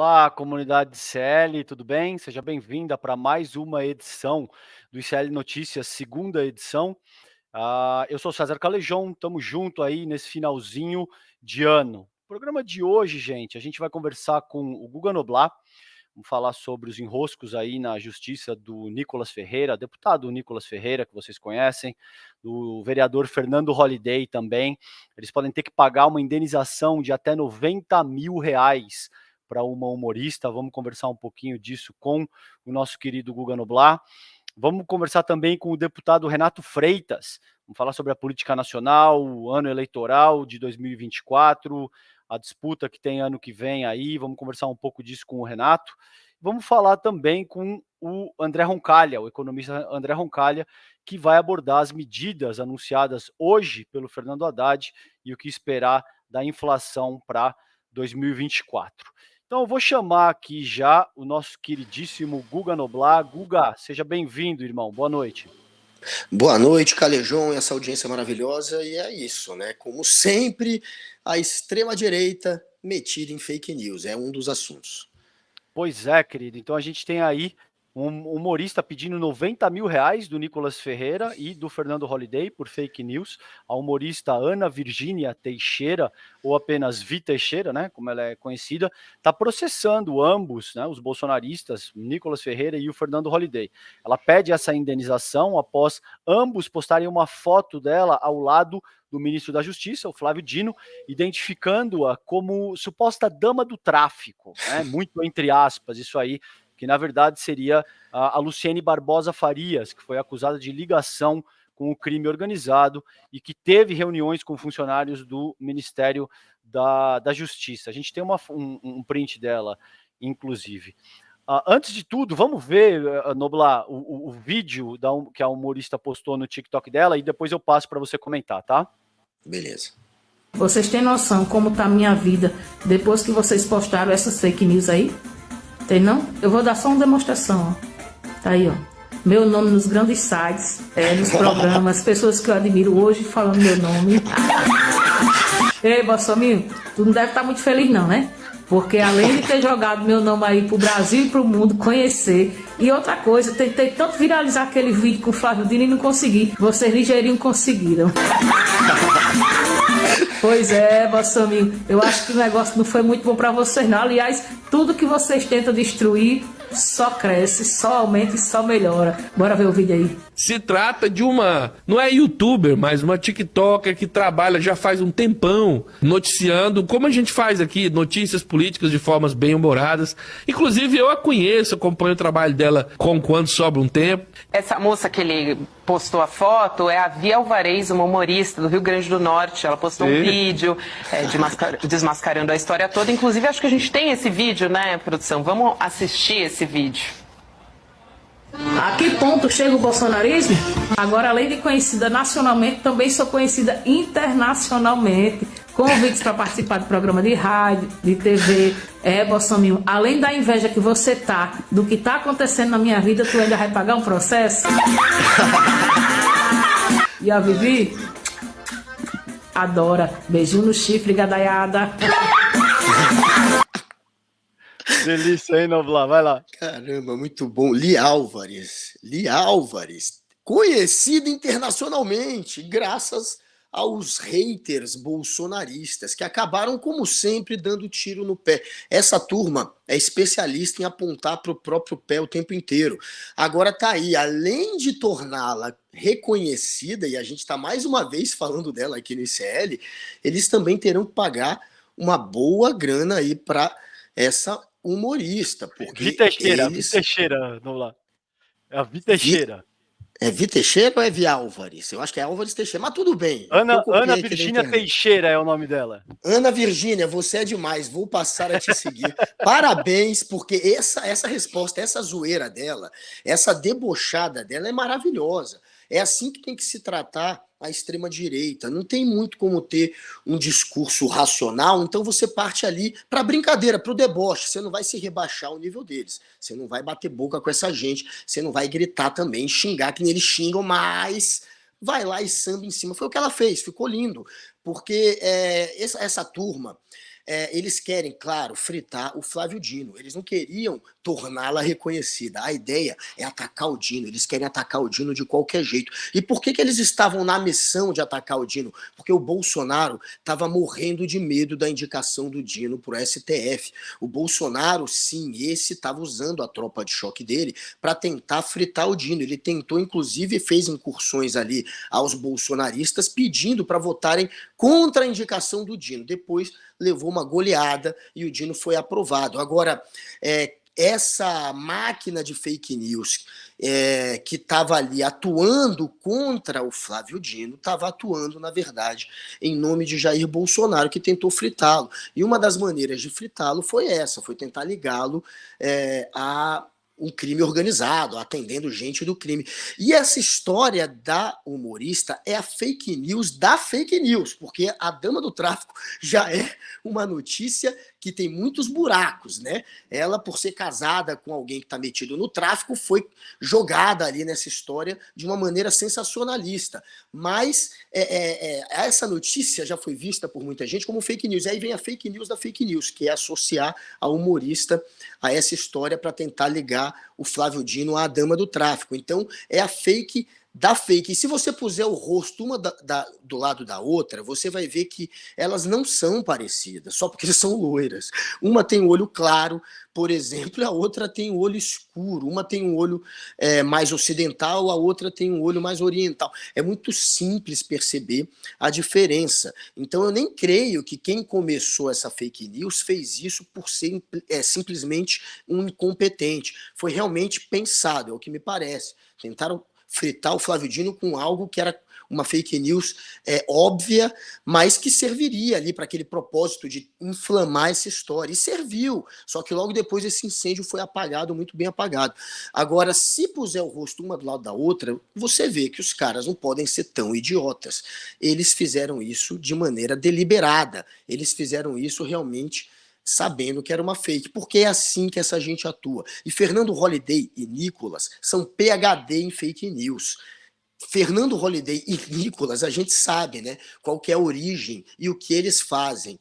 Olá, comunidade ICL, tudo bem? Seja bem-vinda para mais uma edição do ICL Notícias, segunda edição. Eu sou César Calejon, estamos junto aí nesse finalzinho de ano. O programa de hoje, gente, a gente vai conversar com o Guga Noblat, vamos falar sobre os enroscos aí na justiça do Nicolas Ferreira, deputado Nicolas Ferreira, que vocês conhecem, do vereador Fernando Holliday também. Eles podem ter que pagar uma indenização de até R$ 90 mil para uma humorista. Vamos conversar um pouquinho disso com o nosso querido Guga Noblat. Vamos conversar também com o deputado Renato Freitas. Vamos falar sobre a política nacional, o ano eleitoral de 2024, a disputa que tem ano que vem aí. Vamos conversar um pouco disso com o Renato. Vamos falar também com o André Roncalha, o economista André Roncalha, que vai abordar as medidas anunciadas hoje pelo Fernando Haddad e o que esperar da inflação para 2024. Então, eu vou chamar aqui já o nosso queridíssimo Guga Noblat. Guga, seja bem-vindo, irmão. Boa noite. Boa noite, Calejon, essa audiência maravilhosa. E é isso, né? Como sempre, a extrema-direita metida em fake news. É um dos assuntos. Pois é, querido. Então, a gente tem aí um humorista pedindo R$ 90 mil do Nicolas Ferreira e do Fernando Holliday por fake news. A humorista Ana Virgínia Teixeira, ou apenas Vi Teixeira, né, como ela é conhecida, está processando ambos, né, os bolsonaristas, o Nicolas Ferreira e o Fernando Holliday. Ela pede essa indenização após ambos postarem uma foto dela ao lado do ministro da Justiça, o Flávio Dino, identificando-a como suposta dama do tráfico, né, muito entre aspas, isso aí, que na verdade seria a Luciene Barbosa Farias, que foi acusada de ligação com o crime organizado e que teve reuniões com funcionários do Ministério da Justiça. A gente tem um print dela, inclusive. Antes de tudo, vamos ver, Noblat, o vídeo que a humorista postou no TikTok dela e depois eu passo para você comentar, tá? Beleza. Vocês têm noção como tá a minha vida depois que vocês postaram essas fake news aí? Tem não? Eu vou dar só uma demonstração, ó. Tá aí, ó. Meu nome nos grandes sites, nos programas, pessoas que eu admiro hoje falando meu nome. Ei, Bolsonaro, tu não deve estar muito feliz não, né? Porque além de ter jogado meu nome aí pro Brasil e pro mundo conhecer, e outra coisa, tentei tanto viralizar aquele vídeo com o Flávio Dino e não consegui. Vocês ligeirinho conseguiram. Pois é, Bolsonaro, eu acho que o negócio não foi muito bom para vocês não. Aliás, tudo que vocês tentam destruir só cresce, só aumenta e só melhora. Bora ver o vídeo aí. Se trata de não é youtuber, mas uma tiktoker que trabalha já faz um tempão noticiando, como a gente faz aqui, notícias políticas de formas bem humoradas. Inclusive eu a conheço, acompanho o trabalho dela com Quando Sobra um Tempo. Essa moça que ele postou a foto é a Via Alvarez, uma humorista do Rio Grande do Norte. Ela postou um vídeo desmascarando a história toda. Inclusive acho que a gente tem esse vídeo, né, produção? Vamos assistir esse vídeo. A que ponto chega o bolsonarismo? Agora, além de conhecida nacionalmente, também sou conhecida internacionalmente. Convites para participar de programa de rádio, de TV. Bolsonaro, além da inveja que você tá do que tá acontecendo na minha vida, tu ainda vai pagar um processo? E a Vivi? Adora. Beijinho no chifre, gadaiada. Delícia, hein, Noblat? Vai lá. Caramba, muito bom. Li Álvares, conhecido internacionalmente, graças aos haters bolsonaristas, que acabaram, como sempre, dando tiro no pé. Essa turma é especialista em apontar para o próprio pé o tempo inteiro. Agora tá aí, além de torná-la reconhecida, e a gente está mais uma vez falando dela aqui no ICL, eles também terão que pagar uma boa grana aí para essa humorista, porque Vi Teixeira, Noblat. É a Vi Teixeira. É Vi Teixeira ou é Vi Álvares? Eu acho que é Álvares Teixeira, mas tudo bem. Ana Virgínia Teixeira é o nome dela. Ana Virgínia, você é demais, vou passar a te seguir. Parabéns, porque essa resposta, essa zoeira dela, essa debochada dela é maravilhosa. É assim que tem que se tratar a extrema-direita. Não tem muito como ter um discurso racional, então você parte ali para brincadeira, para o deboche. Você não vai se rebaixar ao nível deles. Você não vai bater boca com essa gente. Você não vai gritar também, xingar que nem eles xingam, mas vai lá e samba em cima. Foi o que ela fez, ficou lindo. Porque essa turma eles querem, claro, fritar o Flávio Dino. Eles não queriam torná-la reconhecida. A ideia é atacar o Dino. Eles querem atacar o Dino de qualquer jeito. E por que eles estavam na missão de atacar o Dino? Porque o Bolsonaro estava morrendo de medo da indicação do Dino para o STF. O Bolsonaro, sim, esse estava usando a tropa de choque dele para tentar fritar o Dino. Ele tentou, inclusive, fez incursões ali aos bolsonaristas pedindo para votarem contra a indicação do Dino. Depois levou uma goleada e o Dino foi aprovado. Agora, essa máquina de fake news que estava ali atuando contra o Flávio Dino, estava atuando, na verdade, em nome de Jair Bolsonaro, que tentou fritá-lo. E uma das maneiras de fritá-lo foi essa, foi tentar ligá-lo a um crime organizado, atendendo gente do crime. E essa história da humorista é a fake news da fake news, porque a dama do tráfico já é uma notícia que tem muitos buracos, né? Ela, por ser casada com alguém que está metido no tráfico, foi jogada ali nessa história de uma maneira sensacionalista. Mas essa notícia já foi vista por muita gente como fake news. Aí vem a fake news da fake news, que é associar a humorista a essa história para tentar ligar o Flávio Dino à dama do tráfico. Então, é a fake da fake. E se você puser o rosto uma do lado da outra, você vai ver que elas não são parecidas, só porque são loiras. Uma tem o olho claro, por exemplo, e a outra tem o olho escuro. Uma tem um olho mais ocidental, a outra tem um olho mais oriental. É muito simples perceber a diferença. Então, eu nem creio que quem começou essa fake news fez isso por ser simplesmente um incompetente. Foi realmente pensado, é o que me parece. Tentaram fritar o Flávio Dino com algo que era uma fake news óbvia, mas que serviria ali para aquele propósito de inflamar essa história. E serviu, só que logo depois esse incêndio foi apagado, muito bem apagado. Agora, se puser o rosto uma do lado da outra, você vê que os caras não podem ser tão idiotas. Eles fizeram isso de maneira deliberada, eles fizeram isso realmente sabendo que era uma fake, porque é assim que essa gente atua. E Fernando Holliday e Nicolas são PhD em fake news. Fernando Holliday e Nicolas, a gente sabe, né, qual que é a origem e o que eles fazem,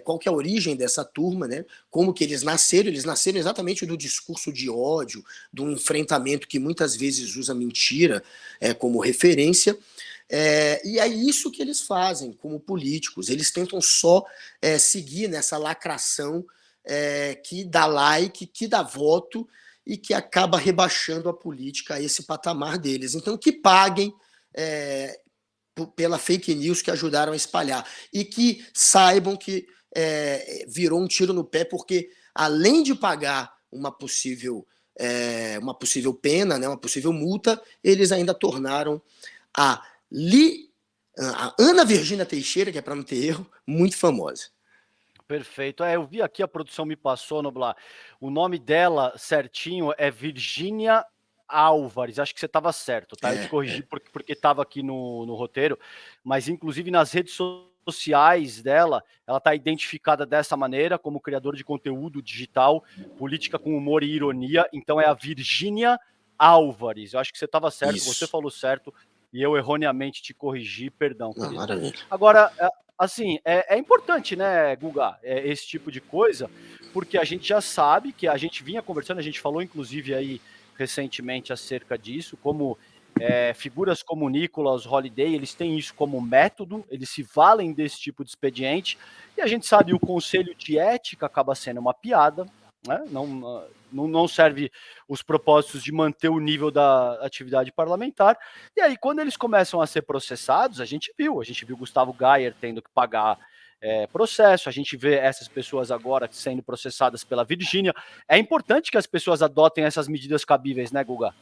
qual que é a origem dessa turma, né, como que eles nasceram exatamente do discurso de ódio, do enfrentamento que muitas vezes usa mentira como referência. E é isso que eles fazem como políticos. Eles tentam só seguir nessa lacração que dá like, que dá voto e que acaba rebaixando a política a esse patamar deles. Então, que paguem pela fake news que ajudaram a espalhar e que saibam que virou um tiro no pé, porque além de pagar uma possível pena, né, uma possível multa, eles ainda tornaram a Ana Virgínia Teixeira, que é para não ter erro, muito famosa. Perfeito. Eu vi aqui, a produção me passou, Noblar. O nome dela certinho é Virgínia Álvares. Acho que você estava certo, tá? Eu te corrigi porque estava aqui no roteiro, mas inclusive nas redes sociais dela, ela está identificada dessa maneira, como criadora de conteúdo digital, política com humor e ironia. Então é a Virgínia Álvares. Eu acho que você estava certo, Isso. Você falou certo. E eu erroneamente te corrigi, perdão. Não, maravilha. Agora, assim, é importante, né, Guga, esse tipo de coisa, porque a gente já sabe que a gente vinha conversando, a gente falou inclusive aí recentemente acerca disso, como figuras como Nicolas Holliday, eles têm isso como método, eles se valem desse tipo de expediente, e a gente sabe que o conselho de ética acaba sendo uma piada, né? Não serve os propósitos de manter o nível da atividade parlamentar. E aí, quando eles começam a ser processados, a gente viu Gustavo Gayer tendo que pagar processo, a gente vê essas pessoas agora sendo processadas pela Virgínia. É importante que as pessoas adotem essas medidas cabíveis, né, Guga?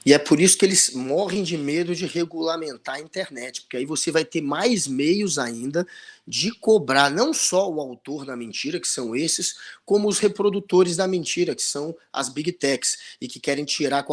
E é por isso que eles morrem de medo de regulamentar a internet, porque aí você vai ter mais meios ainda de cobrar não só o autor da mentira, que são esses, como os reprodutores da mentira, que são as big techs, e que querem tirar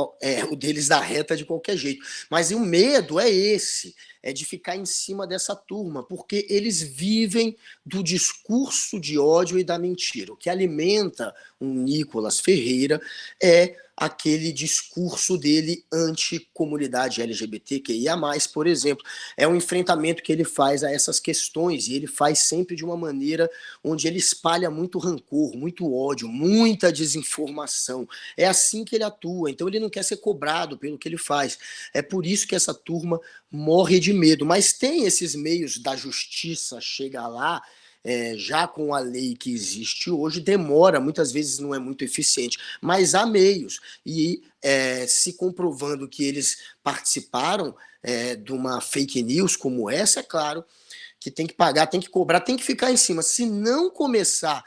o deles da reta de qualquer jeito. Mas o medo é esse, é de ficar em cima dessa turma, porque eles vivem do discurso de ódio e da mentira. O que alimenta um Nicolas Ferreira é aquele discurso dele anti-comunidade LGBTQIA+, por exemplo. É um enfrentamento que ele faz a essas questões, e ele faz sempre de uma maneira onde ele espalha muito rancor, muito ódio, muita desinformação. É assim que ele atua, então ele não quer ser cobrado pelo que ele faz. É por isso que essa turma morre de medo. Mas tem esses meios da justiça chegar lá, já com a lei que existe hoje, demora, muitas vezes não é muito eficiente, mas há meios. E se comprovando que eles participaram de uma fake news como essa, é claro que tem que pagar, tem que cobrar, tem que ficar em cima. Se não começar,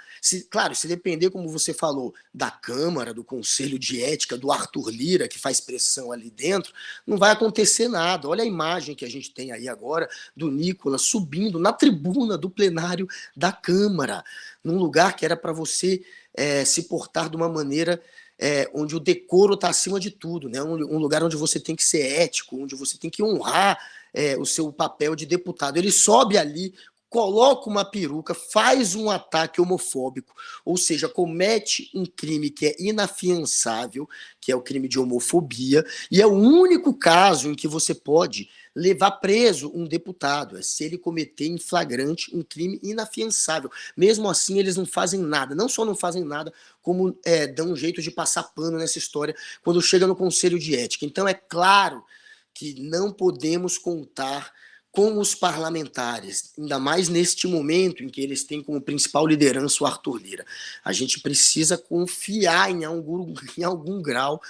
claro, se depender, como você falou, da Câmara, do Conselho de Ética, do Arthur Lira, que faz pressão ali dentro, não vai acontecer nada. Olha a imagem que a gente tem aí agora do Nicolas subindo na tribuna do plenário da Câmara, num lugar que era para você se portar de uma maneira onde o decoro está acima de tudo, né? Um lugar onde você tem que ser ético, onde você tem que honrar o seu papel de deputado. Ele sobe ali, coloca uma peruca, faz um ataque homofóbico, ou seja, comete um crime que é inafiançável, que é o crime de homofobia, e é o único caso em que você pode levar preso um deputado, se ele cometer em flagrante um crime inafiançável. Mesmo assim, eles não fazem nada, não só não fazem nada, como dão um jeito de passar pano nessa história quando chega no Conselho de Ética. Então é claro que não podemos contar com os parlamentares, ainda mais neste momento em que eles têm como principal liderança o Arthur Lira. A gente precisa confiar em algum grau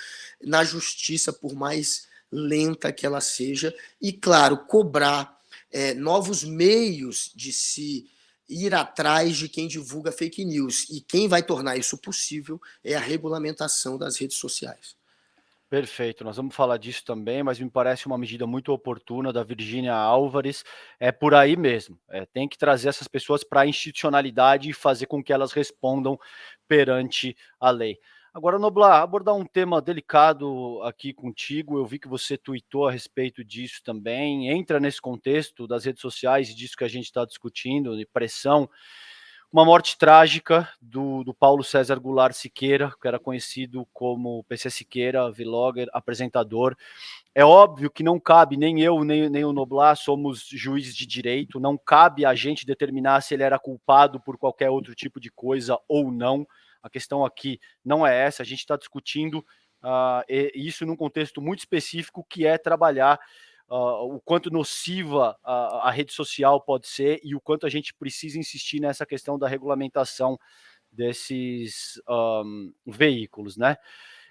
na justiça, por mais lenta que ela seja, e, claro, cobrar novos meios de se ir atrás de quem divulga fake news. E quem vai tornar isso possível é a regulamentação das redes sociais. Perfeito, nós vamos falar disso também, mas me parece uma medida muito oportuna da Virgínia Álvares. É por aí mesmo, tem que trazer essas pessoas para a institucionalidade e fazer com que elas respondam perante a lei. Agora, Noblar, abordar um tema delicado aqui contigo, eu vi que você tuitou a respeito disso também, entra nesse contexto das redes sociais e disso que a gente está discutindo, de pressão. Uma morte trágica do Paulo César Goulart Siqueira, que era conhecido como PC Siqueira, vlogger, apresentador. É óbvio que não cabe, nem eu, nem o Noblar somos juízes de direito, não cabe a gente determinar se ele era culpado por qualquer outro tipo de coisa ou não. A questão aqui não é essa, a gente está discutindo isso num contexto muito específico, que é trabalhar o quanto nociva a rede social pode ser e o quanto a gente precisa insistir nessa questão da regulamentação desses veículos, né?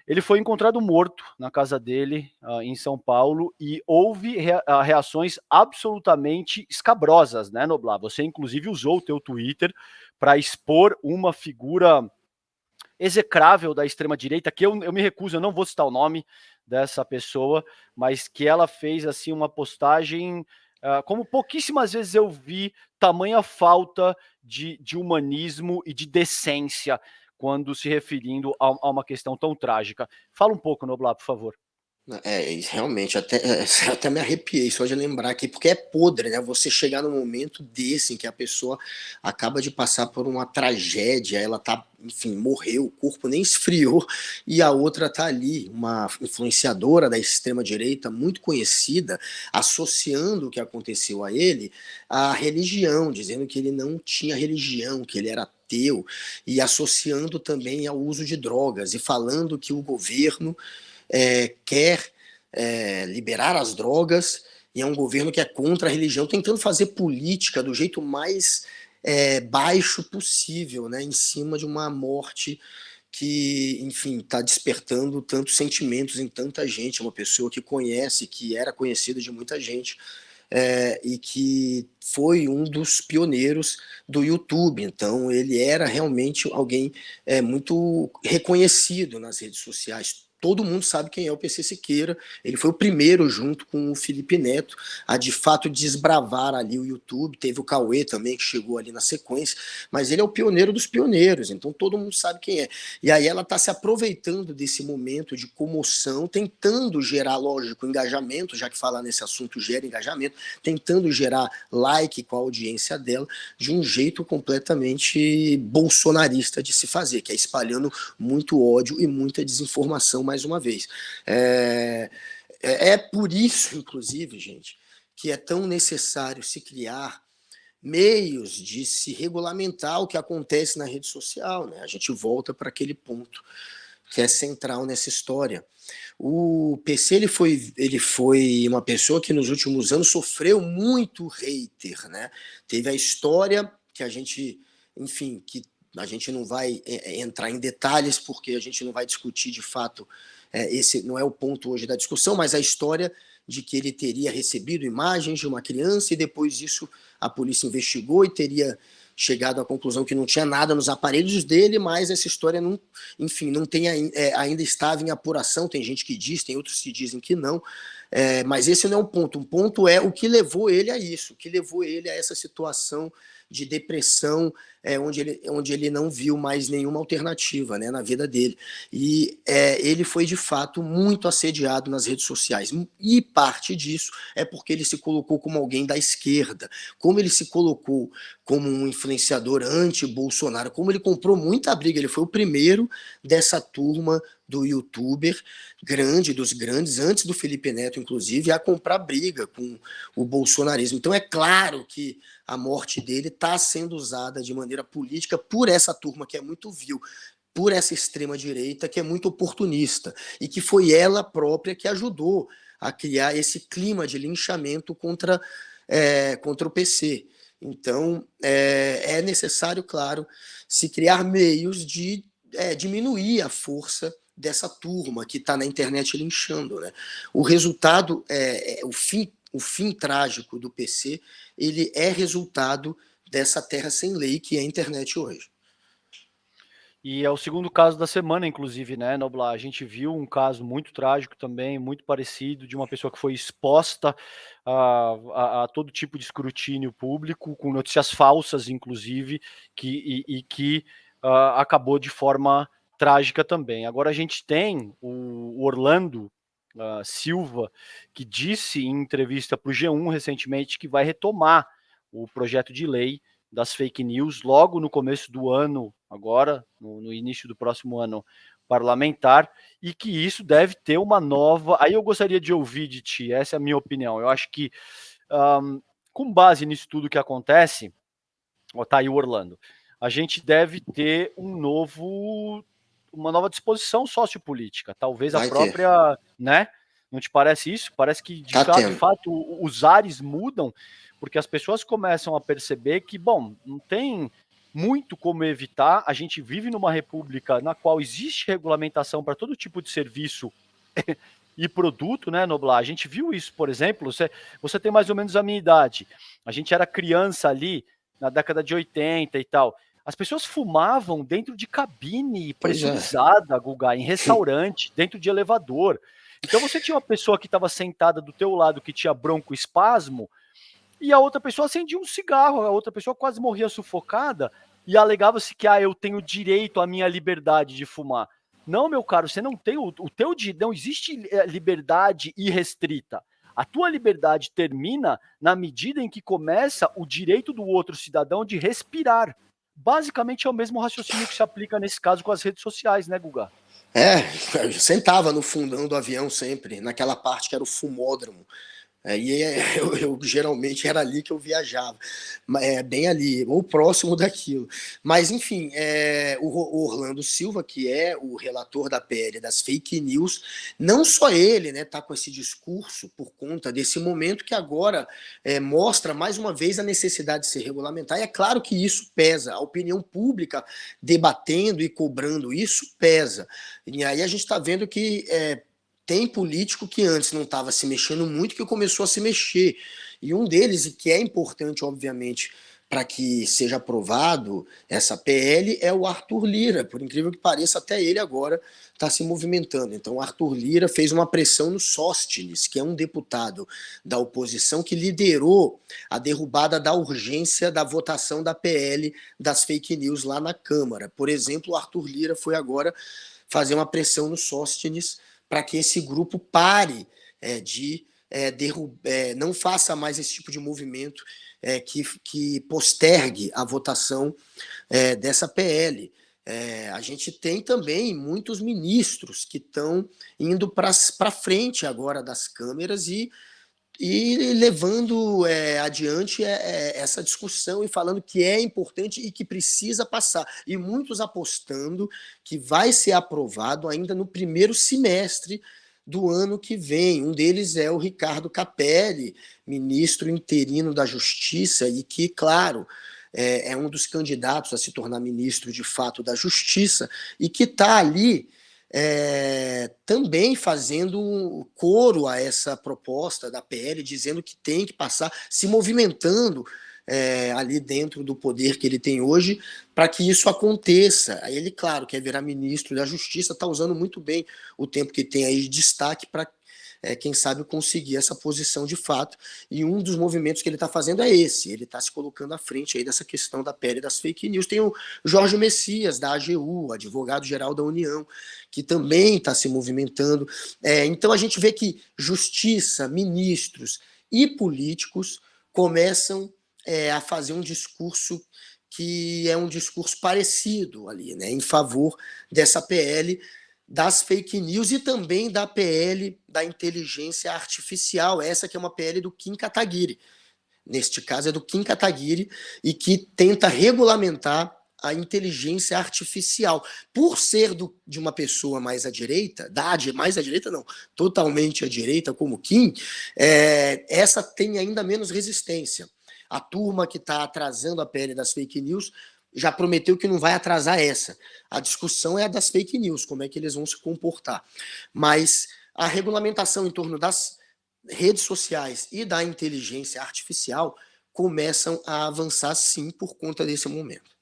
Ele foi encontrado morto na casa dele, em São Paulo, e houve reações absolutamente escabrosas, né, Noblar? Você, inclusive, usou o teu Twitter para expor uma figura execrável da extrema-direita, que eu me recuso, eu não vou citar o nome dessa pessoa, mas que ela fez assim uma postagem, como pouquíssimas vezes eu vi tamanha falta de humanismo e de decência quando se referindo a uma questão tão trágica. Fala um pouco, Noblar, por favor. Realmente, até me arrepiei só de lembrar aqui, porque é podre, né? Você chegar num momento desse em que a pessoa acaba de passar por uma tragédia, ela tá, enfim, morreu, o corpo nem esfriou, e a outra tá ali, uma influenciadora da extrema-direita muito conhecida, associando o que aconteceu a ele à religião, dizendo que ele não tinha religião, que ele era ateu, e associando também ao uso de drogas, e falando que o governo quer liberar as drogas, e é um governo que é contra a religião, tentando fazer política do jeito mais baixo possível, né, em cima de uma morte que, enfim, está despertando tantos sentimentos em tanta gente. É uma pessoa que conhece, que era conhecida de muita gente, e que foi um dos pioneiros do YouTube. Então ele era realmente alguém muito reconhecido nas redes sociais. todo mundo sabe quem é o PC Siqueira. Ele foi o primeiro, junto com o Felipe Neto, a de fato desbravar ali o YouTube. Teve o Cauê também, que chegou ali na sequência, mas ele é o pioneiro dos pioneiros, então todo mundo sabe quem é. E aí ela está se aproveitando desse momento de comoção, tentando gerar, lógico, engajamento, já que falar nesse assunto gera engajamento, tentando gerar like com a audiência dela, de um jeito completamente bolsonarista de se fazer, que é espalhando muito ódio e muita desinformação, mais uma vez. É por isso, inclusive, gente, que é tão necessário se criar meios de se regulamentar o que acontece na rede social, né? A gente volta para aquele ponto que é central nessa história. O PC ele foi uma pessoa que nos últimos anos sofreu muito hater, né? Teve a história que a gente, enfim, que a gente não vai entrar em detalhes, porque a gente não vai discutir de fato, esse não é o ponto hoje da discussão, mas a história de que ele teria recebido imagens de uma criança e depois disso a polícia investigou e teria chegado à conclusão que não tinha nada nos aparelhos dele, mas essa história não, enfim, não tem, ainda estava em apuração. Tem gente que diz, tem outros que dizem que não, mas esse não é um ponto. Um ponto é o que levou ele a isso, o que levou ele a essa situação de depressão, onde ele não viu mais nenhuma alternativa, né, na vida dele. E ele foi, de fato, muito assediado nas redes sociais. E parte disso é porque ele se colocou como alguém da esquerda, como ele se colocou como um influenciador anti-Bolsonaro, como ele comprou muita briga. Ele foi o primeiro dessa turma do youtuber grande, dos grandes, antes do Felipe Neto, inclusive, a comprar briga com o bolsonarismo. Então é claro que a morte dele está sendo usada de maneira política por essa turma que é muito vil, por essa extrema-direita que é muito oportunista, e que foi ela própria que ajudou a criar esse clima de linchamento contra o PC. Então, é necessário, claro, se criar meios de diminuir a força dessa turma que está na internet linchando, né? O resultado, o fim trágico do PC, ele é resultado dessa terra sem lei que é a internet hoje. E é o segundo caso da semana, inclusive, né, Noblar? A gente viu um caso muito trágico também, muito parecido, de uma pessoa que foi exposta a todo tipo de escrutínio público, com notícias falsas, inclusive, que acabou de forma trágica também. Agora a gente tem o Orlando Silva, que disse em entrevista para o G1 recentemente que vai retomar o projeto de lei das fake news logo no começo do ano, agora, no início do próximo ano parlamentar, e que isso deve ter uma nova... Aí eu gostaria de ouvir de ti, essa é a minha opinião. Eu acho que, com base nisso tudo que acontece, tá aí o Orlando, a gente deve ter uma nova disposição sociopolítica, talvez a própria, né? Não te parece isso? Parece que, de fato, os ares mudam, porque as pessoas começam a perceber que, bom, não tem muito como evitar. A gente vive numa república na qual existe regulamentação para todo tipo de serviço e produto, né, Noblar? A gente viu isso, por exemplo, você tem mais ou menos a minha idade. A gente era criança ali na década de 80 e tal. As pessoas fumavam dentro de cabine pressurizada, Guga, em restaurante, dentro de elevador. Então você tinha uma pessoa que estava sentada do teu lado que tinha broncoespasmo e a outra pessoa acendia um cigarro, a outra pessoa quase morria sufocada e alegava-se que eu tenho direito à minha liberdade de fumar. Não, meu caro, você não tem não existe liberdade irrestrita. A tua liberdade termina na medida em que começa o direito do outro cidadão de respirar. Basicamente é o mesmo raciocínio que se aplica nesse caso com as redes sociais, né, Guga? Eu sentava no fundão do avião sempre, naquela parte que era o fumódromo. E eu geralmente era ali que eu viajava, bem ali, ou próximo daquilo. Mas, enfim, o Orlando Silva, que é o relator da PL das fake news, não só ele, né, tá com esse discurso por conta desse momento que agora mostra mais uma vez a necessidade de se regulamentar. E é claro que isso pesa, a opinião pública debatendo e cobrando isso pesa. E aí a gente está vendo que tem político que antes não estava se mexendo muito, que começou a se mexer. E um deles, e que é importante, obviamente, para que seja aprovado essa PL é o Arthur Lira. Por incrível que pareça, até ele agora está se movimentando. Então, o Arthur Lira fez uma pressão no Sóstenes, que é um deputado da oposição que liderou a derrubada da urgência da votação da PL das fake news lá na Câmara. Por exemplo, o Arthur Lira foi agora fazer uma pressão no Sóstenes para que esse grupo pare não faça mais esse tipo de movimento que postergue a votação dessa PL. A gente tem também muitos ministros que estão indo para frente agora das câmeras e levando adiante essa discussão e falando que é importante e que precisa passar. E muitos apostando que vai ser aprovado ainda no primeiro semestre do ano que vem. Um deles é o Ricardo Capelli, ministro interino da Justiça, e que, claro, é um dos candidatos a se tornar ministro de fato da Justiça, e que está ali também fazendo coro a essa proposta da PL, dizendo que tem que passar, se movimentando ali dentro do poder que ele tem hoje, para que isso aconteça. Aí ele, claro, quer virar ministro da Justiça, está usando muito bem o tempo que tem aí de destaque para, quem sabe, conseguir essa posição de fato. E um dos movimentos que ele está fazendo é esse, ele está se colocando à frente aí dessa questão da PL das fake news. Tem o Jorge Messias, da AGU, advogado-geral da União, que também está se movimentando. Então a gente vê que justiça, ministros e políticos começam a fazer um discurso que é um discurso parecido ali, né, em favor dessa PL das fake news e também da PL da inteligência artificial, essa que é uma PL do Kim Kataguiri. Neste caso é do Kim Kataguiri, e que tenta regulamentar a inteligência artificial. Por ser de uma pessoa mais à direita, mais à direita não, totalmente à direita, como Kim, essa tem ainda menos resistência. A turma que está atrasando a PL das fake news já prometeu que não vai atrasar essa. A discussão é a das fake news, como é que eles vão se comportar. Mas a regulamentação em torno das redes sociais e da inteligência artificial começam a avançar, sim, por conta desse momento.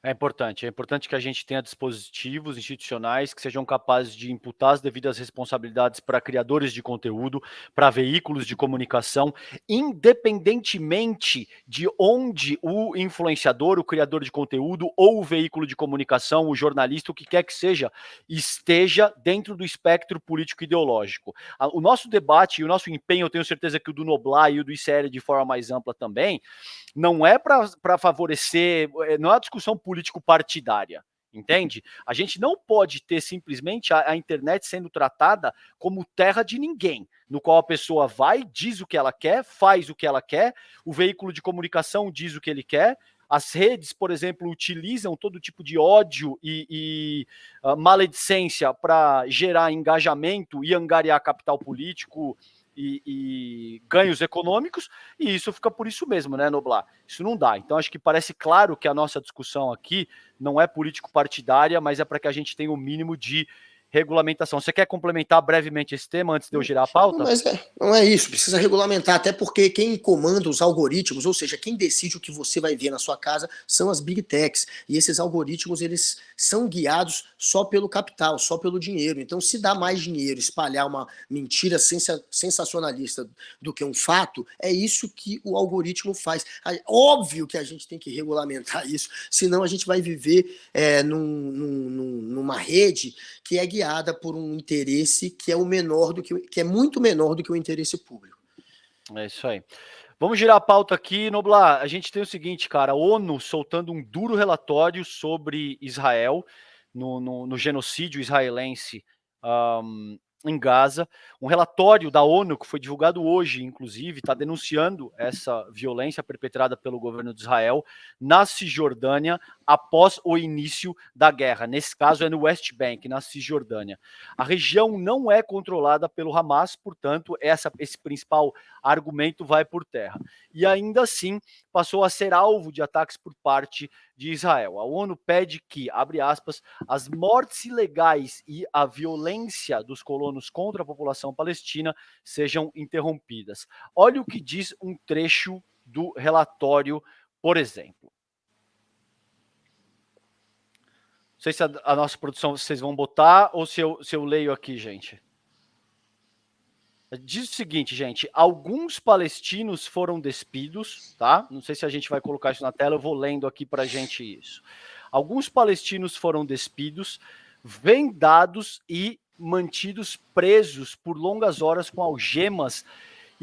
É importante que a gente tenha dispositivos institucionais que sejam capazes de imputar as devidas responsabilidades para criadores de conteúdo, para veículos de comunicação, independentemente de onde o influenciador, o criador de conteúdo ou o veículo de comunicação, o jornalista, o que quer que seja, esteja dentro do espectro político-ideológico. O nosso debate e o nosso empenho, eu tenho certeza que o do Noblar e o do ICL de forma mais ampla também, não é para favorecer, não é uma discussão político-partidária, entende? A gente não pode ter simplesmente a internet sendo tratada como terra de ninguém, no qual a pessoa vai, diz o que ela quer, faz o que ela quer, o veículo de comunicação diz o que ele quer, as redes, por exemplo, utilizam todo tipo de ódio e maledicência para gerar engajamento e angariar capital político e ganhos econômicos, e isso fica por isso mesmo, né, Noblar? Isso não dá. Então, acho que parece claro que a nossa discussão aqui não é político-partidária, mas é para que a gente tenha o mínimo de regulamentação. Você quer complementar brevemente esse tema antes de eu girar a pauta? Não, mas não é isso, precisa regulamentar, até porque quem comanda os algoritmos, ou seja, quem decide o que você vai ver na sua casa, são as big techs, e esses algoritmos, eles são guiados só pelo capital, só pelo dinheiro. Então, se dá mais dinheiro espalhar uma mentira sensacionalista do que um fato, é isso que o algoritmo faz. Óbvio que a gente tem que regulamentar isso, senão a gente vai viver numa rede que é guiada por um interesse que é muito menor do que o interesse público. É isso aí. Vamos girar a pauta aqui, Noblar. A gente tem o seguinte, cara, a ONU soltando um duro relatório sobre Israel, no genocídio israelense em Gaza. Um relatório da ONU que foi divulgado hoje, inclusive, está denunciando essa violência perpetrada pelo governo de Israel na Cisjordânia após o início da guerra. Nesse caso é no West Bank, na Cisjordânia. A região não é controlada pelo Hamas, portanto, esse principal argumento vai por terra. E ainda assim, passou a ser alvo de ataques por parte de Israel. A ONU pede que, abre aspas, as mortes ilegais e a violência dos colonos contra a população palestina sejam interrompidas. Olha o que diz um trecho do relatório Por exemplo, não sei se a nossa produção vocês vão botar ou se eu leio aqui, gente. Diz o seguinte, gente, alguns palestinos foram despidos, tá? Não sei se a gente vai colocar isso na tela, eu vou lendo aqui pra gente isso. Alguns palestinos foram despidos, vendados e mantidos presos por longas horas com algemas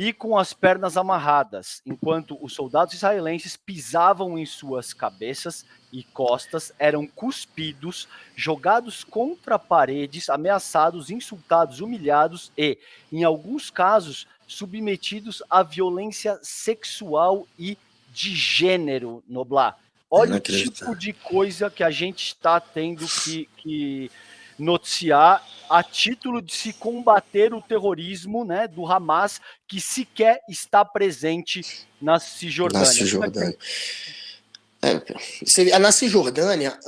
e com as pernas amarradas, enquanto os soldados israelenses pisavam em suas cabeças e costas, eram cuspidos, jogados contra paredes, ameaçados, insultados, humilhados e, em alguns casos, submetidos à violência sexual e de gênero, Noblar. Olha o tipo de coisa que a gente está tendo que noticiar a título de se combater o terrorismo, né, do Hamas, que sequer está presente na Cisjordânia. Na Cisjordânia. Na Cisjordânia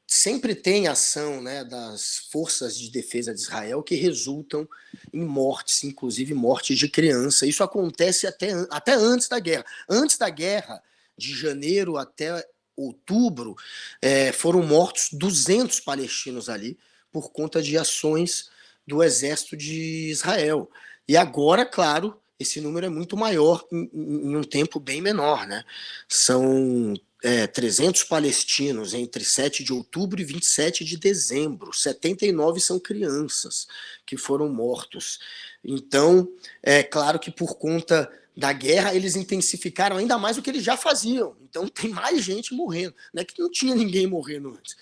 sempre tem ação, né, das forças de defesa de Israel que resultam em mortes, inclusive mortes de criança. Isso acontece até antes da guerra. Antes da guerra, de janeiro até outubro, foram mortos 200 palestinos ali por conta de ações do exército de Israel. E agora, claro, esse número é muito maior em um tempo bem menor, né? São 300 palestinos entre 7 de outubro e 27 de dezembro. 79 são crianças que foram mortos. Então, é claro que por conta da guerra, eles intensificaram ainda mais o que eles já faziam. Então tem mais gente morrendo. Não é que não tinha ninguém morrendo antes.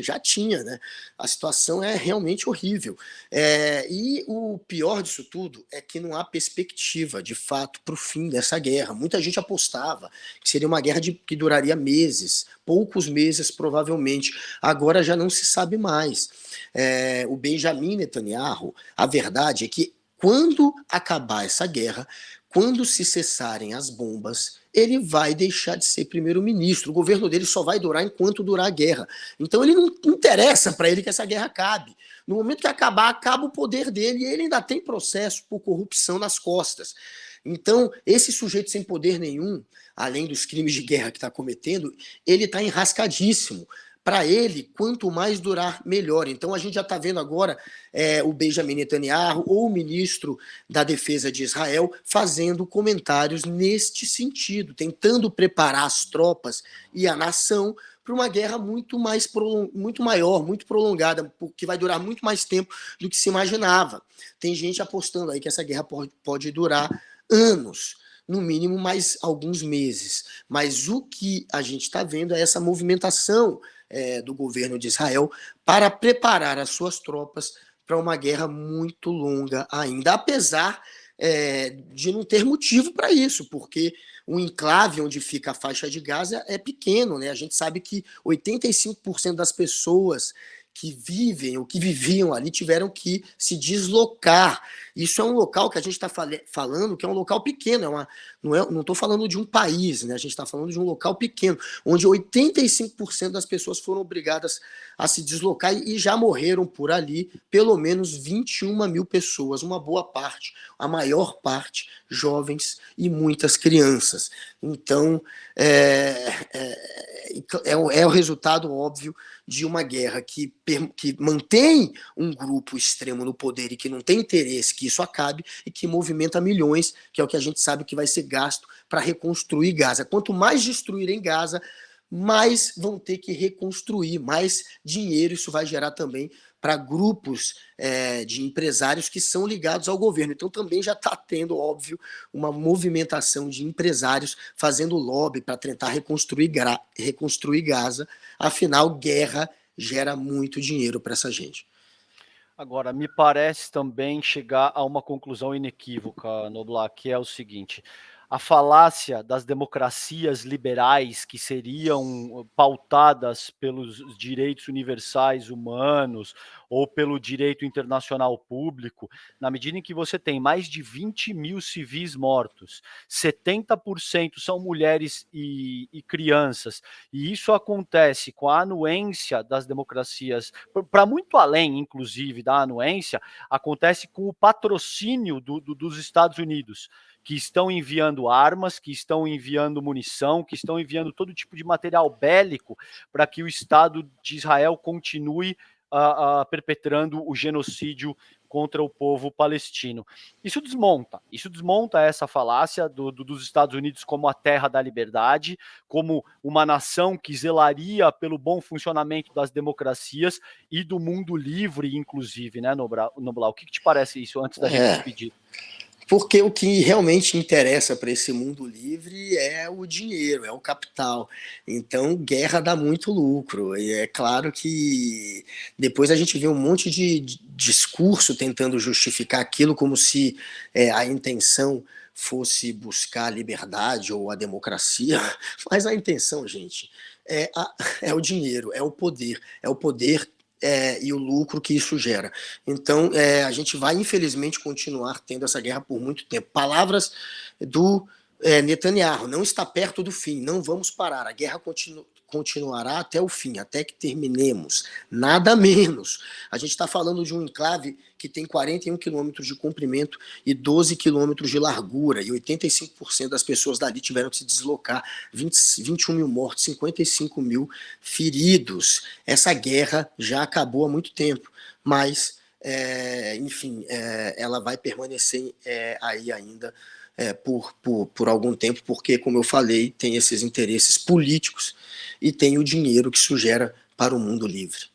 Já tinha, né? A situação é realmente horrível. E o pior disso tudo é que não há perspectiva, de fato, para o fim dessa guerra. Muita gente apostava que seria uma guerra que duraria meses, poucos meses, provavelmente. Agora já não se sabe mais. O Benjamin Netanyahu, a verdade é que quando acabar essa guerra, quando se cessarem as bombas, ele vai deixar de ser primeiro-ministro. O governo dele só vai durar enquanto durar a guerra. Então ele não interessa para ele que essa guerra acabe. No momento que acabar, acaba o poder dele e ele ainda tem processo por corrupção nas costas. Então, esse sujeito sem poder nenhum, além dos crimes de guerra que está cometendo, ele está enrascadíssimo. Para ele, quanto mais durar, melhor. Então a gente já está vendo agora o Benjamin Netanyahu ou o ministro da Defesa de Israel fazendo comentários neste sentido, tentando preparar as tropas e a nação para uma guerra muito maior, muito prolongada, que vai durar muito mais tempo do que se imaginava. Tem gente apostando aí que essa guerra pode durar anos, no mínimo mais alguns meses. Mas o que a gente está vendo é essa movimentação do governo de Israel para preparar as suas tropas para uma guerra muito longa ainda, apesar de não ter motivo para isso, porque o enclave onde fica a faixa de Gaza é pequeno, né? A gente sabe que 85% das pessoas que vivem ou que viviam ali tiveram que se deslocar. Isso é um local que a gente está falando que é um local pequeno, não estou falando de um país, né? A gente está falando de um local pequeno, onde 85% das pessoas foram obrigadas a se deslocar e já morreram por ali pelo menos 21 mil pessoas, uma boa parte, a maior parte, jovens e muitas crianças. Então, é o resultado óbvio de uma guerra que mantém um grupo extremo no poder e que não tem interesse que isso acabe e que movimenta milhões, que é o que a gente sabe que vai ser gasto para reconstruir Gaza. Quanto mais destruírem Gaza, mais vão ter que reconstruir, mais dinheiro isso vai gerar também para grupos de empresários que são ligados ao governo. Então também já está tendo, óbvio, uma movimentação de empresários fazendo lobby para tentar reconstruir Gaza. Afinal, guerra gera muito dinheiro para essa gente. Agora, me parece também chegar a uma conclusão inequívoca, Noblar, que é o seguinte: a falácia das democracias liberais que seriam pautadas pelos direitos universais humanos ou pelo direito internacional público, na medida em que você tem mais de 20 mil civis mortos, 70% são mulheres e crianças, e isso acontece com a anuência das democracias, para muito além, inclusive, da anuência, acontece com o patrocínio dos Estados Unidos, que estão enviando armas, que estão enviando munição, que estão enviando todo tipo de material bélico para que o Estado de Israel continue perpetrando o genocídio contra o povo palestino. Isso desmonta essa falácia dos Estados Unidos como a terra da liberdade, como uma nação que zelaria pelo bom funcionamento das democracias e do mundo livre, inclusive, né, Noblar? O que te parece isso antes da gente despedir? Porque o que realmente interessa para esse mundo livre é o dinheiro, é o capital. Então, guerra dá muito lucro. E é claro que depois a gente vê um monte de discurso tentando justificar aquilo como se a intenção fosse buscar a liberdade ou a democracia. Mas a intenção, gente, é o dinheiro, é o poder e o lucro que isso gera. Então, a gente vai, infelizmente, continuar tendo essa guerra por muito tempo. Palavras do Netanyahu: não está perto do fim, não vamos parar, a guerra continuará até o fim, até que terminemos, nada menos. A gente está falando de um enclave que tem 41 quilômetros de comprimento e 12 quilômetros de largura, e 85% das pessoas dali tiveram que se deslocar, 21 mil mortos, 55 mil feridos. Essa guerra já acabou há muito tempo, mas, enfim, ela vai permanecer aí ainda por algum tempo, porque, como eu falei, tem esses interesses políticos e tem o dinheiro que isso gera para o mundo livre.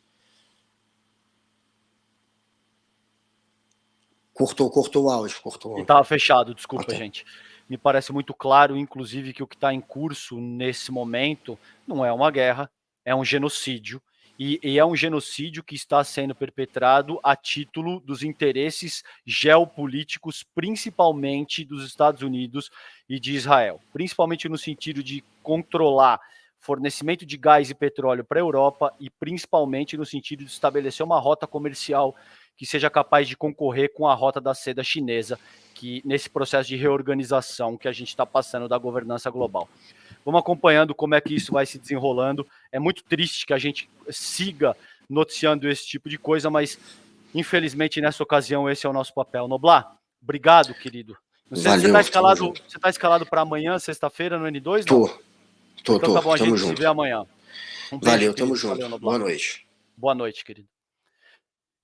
Cortou o áudio. Estava fechado, desculpa, gente. Me parece muito claro, inclusive, que o que está em curso nesse momento não é uma guerra, é um genocídio. E é um genocídio que está sendo perpetrado a título dos interesses geopolíticos, principalmente dos Estados Unidos e de Israel. Principalmente no sentido de controlar fornecimento de gás e petróleo para a Europa e principalmente no sentido de estabelecer uma rota comercial que seja capaz de concorrer com a rota da seda chinesa, que nesse processo de reorganização que a gente está passando da governança global. Vamos acompanhando como é que isso vai se desenrolando. É muito triste que a gente siga noticiando esse tipo de coisa, mas infelizmente nessa ocasião esse é o nosso papel. Noblar, obrigado, querido. Você está escalado para amanhã, sexta-feira, no N2? Tô. Então tá bom, a gente se vê amanhã. Valeu, tamo junto. Valeu, boa noite. Boa noite, querido.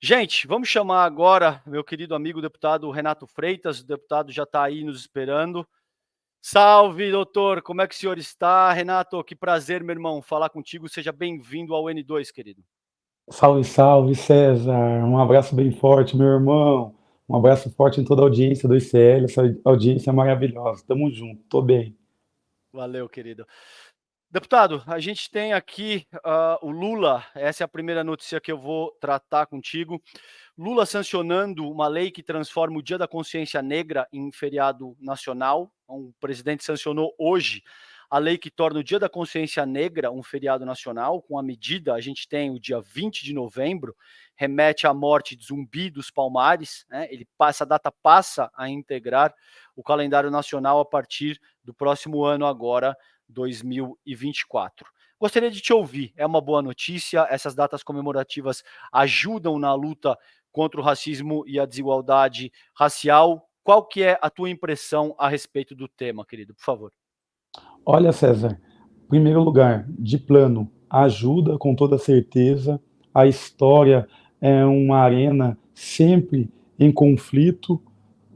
Gente, vamos chamar agora meu querido amigo deputado Renato Freitas. O deputado já está aí nos esperando. Salve, doutor, como é que o senhor está? Renato, que prazer, meu irmão, falar contigo. Seja bem-vindo ao N2, querido. Salve, salve, César. Um abraço bem forte, meu irmão. Um abraço forte em toda a audiência do ICL. Essa audiência é maravilhosa. Tamo junto, tô bem. Valeu, querido. Deputado, a gente tem aqui o Lula, essa é a primeira notícia que eu vou tratar contigo. Lula sancionando uma lei que transforma o Dia da Consciência Negra em feriado nacional. O presidente sancionou hoje a lei que torna o Dia da Consciência Negra um feriado nacional. Com a medida, a gente tem o dia 20 de novembro, remete à morte de Zumbi dos Palmares, né? Essa data passa a integrar o calendário nacional a partir do próximo ano agora, 2024. Gostaria de te ouvir, é uma boa notícia, essas datas comemorativas ajudam na luta contra o racismo e a desigualdade racial. Qual que é a tua impressão a respeito do tema, querido, por favor? Olha, César, em primeiro lugar, de plano, ajuda com toda certeza. A história é uma arena sempre em conflito,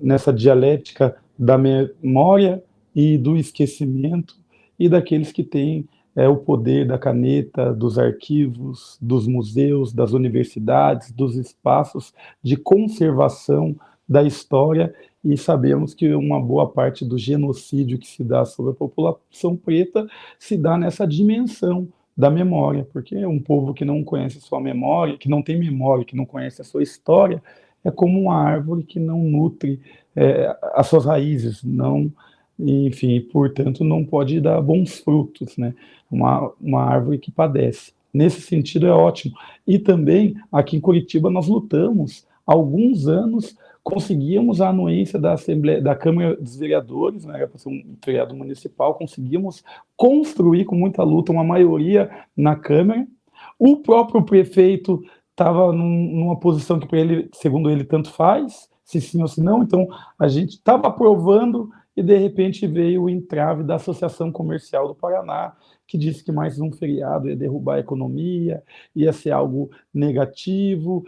nessa dialética da memória e do esquecimento, e daqueles que têm o poder da caneta, dos arquivos, dos museus, das universidades, dos espaços de conservação da história, e sabemos que uma boa parte do genocídio que se dá sobre a população preta se dá nessa dimensão da memória, porque um povo que não conhece a sua memória, que não tem memória, que não conhece a sua história, é como uma árvore que não nutre as suas raízes, não... Enfim, portanto, não pode dar bons frutos, né? Uma árvore que padece. Nesse sentido, é ótimo. E também, aqui em Curitiba, nós lutamos. Há alguns anos, conseguíamos a anuência da Assembleia, da Câmara dos Vereadores, né? Era para ser um feriado municipal, conseguimos construir com muita luta uma maioria na Câmara. O próprio prefeito estava numa posição que, para ele, segundo ele, tanto faz, se sim ou se não. Então, a gente estava aprovando e de repente veio o entrave da Associação Comercial do Paraná, que disse que mais um feriado ia derrubar a economia, ia ser algo negativo,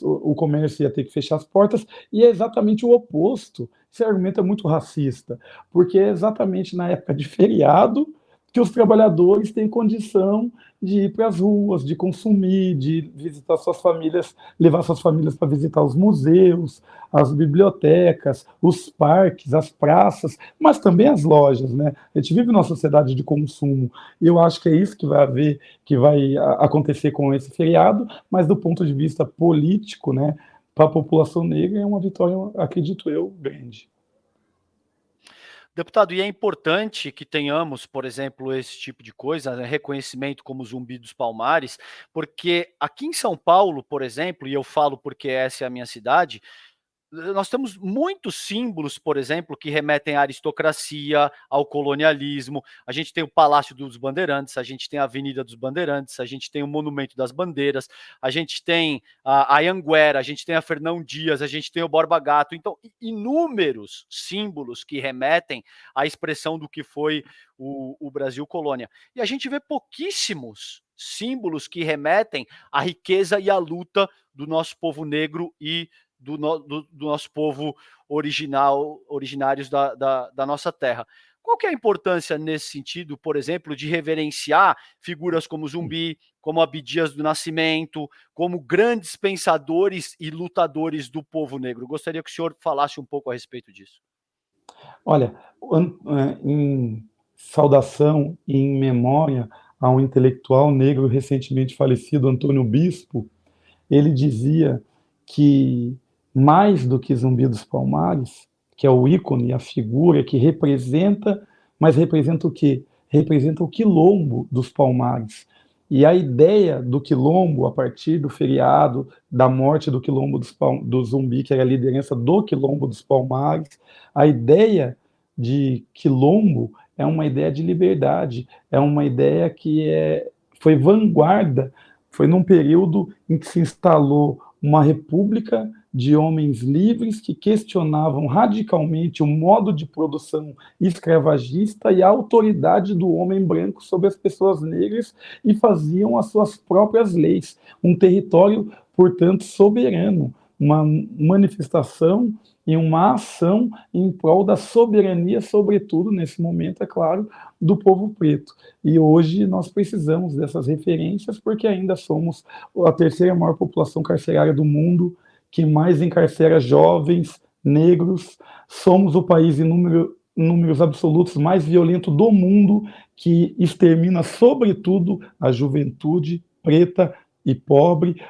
o comércio ia ter que fechar as portas, e é exatamente o oposto. Esse argumento é muito racista, porque é exatamente na época de feriado que os trabalhadores têm condição de ir para as ruas, de consumir, de visitar suas famílias, levar suas famílias para visitar os museus, as bibliotecas, os parques, as praças, mas também as lojas, né? A gente vive numa sociedade de consumo, e eu acho que é isso que vai acontecer com esse feriado, mas do ponto de vista político, né, para a população negra é uma vitória, acredito eu, grande. Deputado, e é importante que tenhamos, por exemplo, esse tipo de coisa, né, reconhecimento como Zumbi dos Palmares, porque aqui em São Paulo, por exemplo, e eu falo porque essa é a minha cidade, nós temos muitos símbolos, por exemplo, que remetem à aristocracia, ao colonialismo. A gente tem o Palácio dos Bandeirantes, a gente tem a Avenida dos Bandeirantes, a gente tem o Monumento das Bandeiras, a gente tem a Anhanguera, a gente tem a Fernão Dias, a gente tem o Borba Gato. Então, inúmeros símbolos que remetem à expressão do que foi o Brasil colônia. E a gente vê pouquíssimos símbolos que remetem à riqueza e à luta do nosso povo negro e do nosso povo originários da nossa terra. Qual que é a importância nesse sentido, por exemplo, de reverenciar figuras como Zumbi, como Abdias do Nascimento, como grandes pensadores e lutadores do povo negro? Gostaria que o senhor falasse um pouco a respeito disso. Olha, em saudação e em memória a um intelectual negro recentemente falecido, Antônio Bispo, ele dizia que mais do que Zumbi dos Palmares, que é o ícone, a figura que representa, mas representa o quê? Representa o quilombo dos Palmares. E a ideia do quilombo, a partir do feriado, da morte do quilombo do Zumbi, que era a liderança do quilombo dos Palmares, a ideia de quilombo é uma ideia de liberdade, é uma ideia que foi vanguarda, foi num período em que se instalou uma república de homens livres que questionavam radicalmente o modo de produção escravagista e a autoridade do homem branco sobre as pessoas negras e faziam as suas próprias leis. Um território, portanto, soberano, uma manifestação e uma ação em prol da soberania, sobretudo, nesse momento, é claro, do povo preto. E hoje nós precisamos dessas referências porque ainda somos a terceira maior população carcerária do mundo, que mais encarcera jovens negros, somos o país em números absolutos mais violento do mundo, que extermina, sobretudo, a juventude preta e pobre.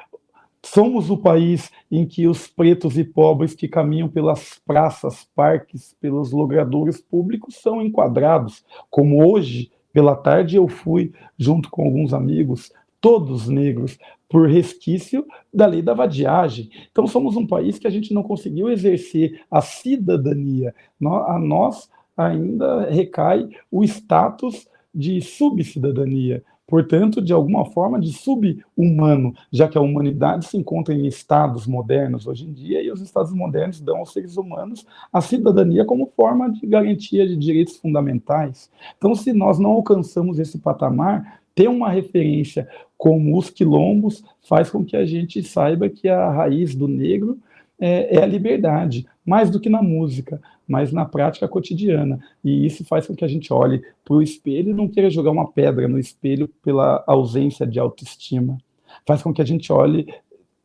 Somos o país em que os pretos e pobres que caminham pelas praças, parques, pelos logradouros públicos são enquadrados, como hoje, pela tarde, eu fui, junto com alguns amigos, todos negros, por resquício da lei da vadiagem. Então, somos um país que a gente não conseguiu exercer a cidadania. A nós ainda recai o status de subcidadania, portanto, de alguma forma de sub-humano, já que a humanidade se encontra em estados modernos hoje em dia, e os estados modernos dão aos seres humanos a cidadania como forma de garantia de direitos fundamentais. Então, se nós não alcançamos esse patamar, ter uma referência como os quilombos faz com que a gente saiba que a raiz do negro é a liberdade, mais do que na música, mas na prática cotidiana. E isso faz com que a gente olhe para o espelho e não queira jogar uma pedra no espelho pela ausência de autoestima. Faz com que a gente olhe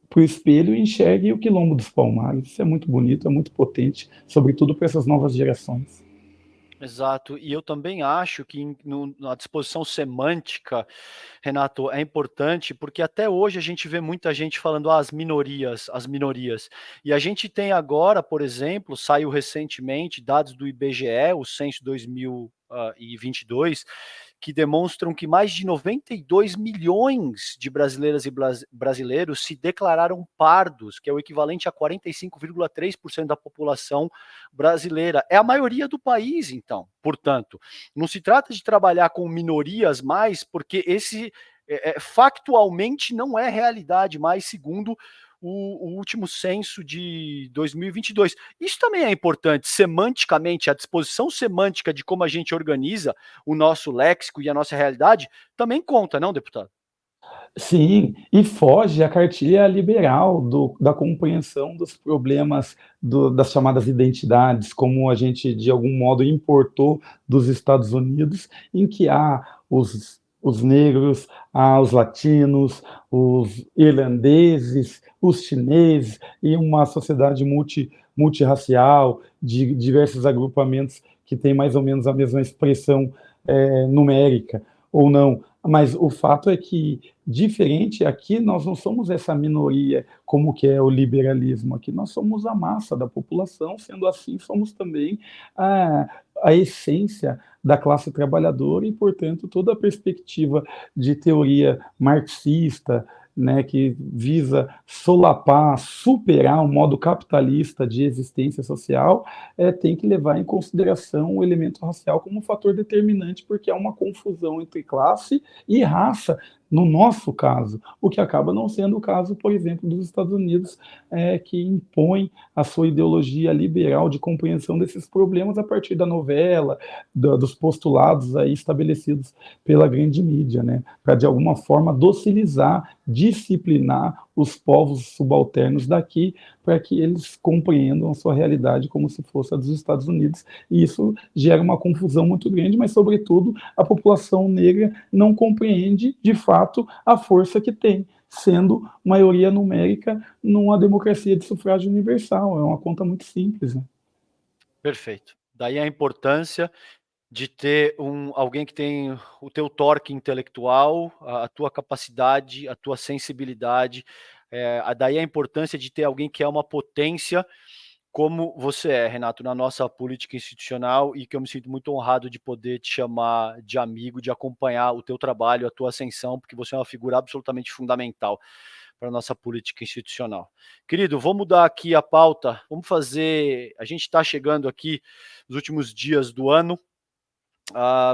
para o espelho e enxergue o quilombo dos Palmares. Isso é muito bonito, é muito potente, sobretudo para essas novas gerações. Exato, e eu também acho que na disposição semântica, Renato, é importante, porque até hoje a gente vê muita gente falando as minorias, e a gente tem agora, por exemplo, saiu recentemente dados do IBGE, o censo 2022, que demonstram que mais de 92 milhões de brasileiras e brasileiros se declararam pardos, que é o equivalente a 45,3% da população brasileira. É a maioria do país, então. Portanto, não se trata de trabalhar com minorias mais, porque esse factualmente não é realidade mais, segundo o último censo de 2022. Isso também é importante, semanticamente, a disposição semântica de como a gente organiza o nosso léxico e a nossa realidade também conta, não, deputado? Sim, e foge à cartilha liberal da compreensão dos problemas das chamadas identidades, como a gente, de algum modo, importou dos Estados Unidos, em que há os negros, há os latinos, os irlandeses, os chineses, e uma sociedade multirracial, de diversos agrupamentos que têm mais ou menos a mesma expressão numérica, ou não. Mas o fato é que, diferente aqui, nós não somos essa minoria como que é o liberalismo. Aqui nós somos a massa da população, sendo assim, somos também a essência da classe trabalhadora e, portanto, toda a perspectiva de teoria marxista, né, que visa solapar, superar um modo capitalista de existência social, tem que levar em consideração o elemento racial como um fator determinante, porque há uma confusão entre classe e raça, no nosso caso, o que acaba não sendo o caso, por exemplo, dos Estados Unidos, que impõe a sua ideologia liberal de compreensão desses problemas a partir da novela, dos postulados aí estabelecidos pela grande mídia, né, para de alguma forma docilizar, disciplinar os povos subalternos daqui, para que eles compreendam a sua realidade como se fosse a dos Estados Unidos, e isso gera uma confusão muito grande, mas, sobretudo, a população negra não compreende, de fato, a força que tem, sendo maioria numérica numa democracia de sufrágio universal. É uma conta muito simples, né? Perfeito. Daí a importância de ter alguém que tem o teu torque intelectual, a tua capacidade, a tua sensibilidade, daí a importância de ter alguém que é uma potência como você é, Renato, na nossa política institucional, e que eu me sinto muito honrado de poder te chamar de amigo, de acompanhar o teu trabalho, a tua ascensão, porque você é uma figura absolutamente fundamental para a nossa política institucional. Querido, vou mudar aqui a pauta, a gente está chegando aqui nos últimos dias do ano,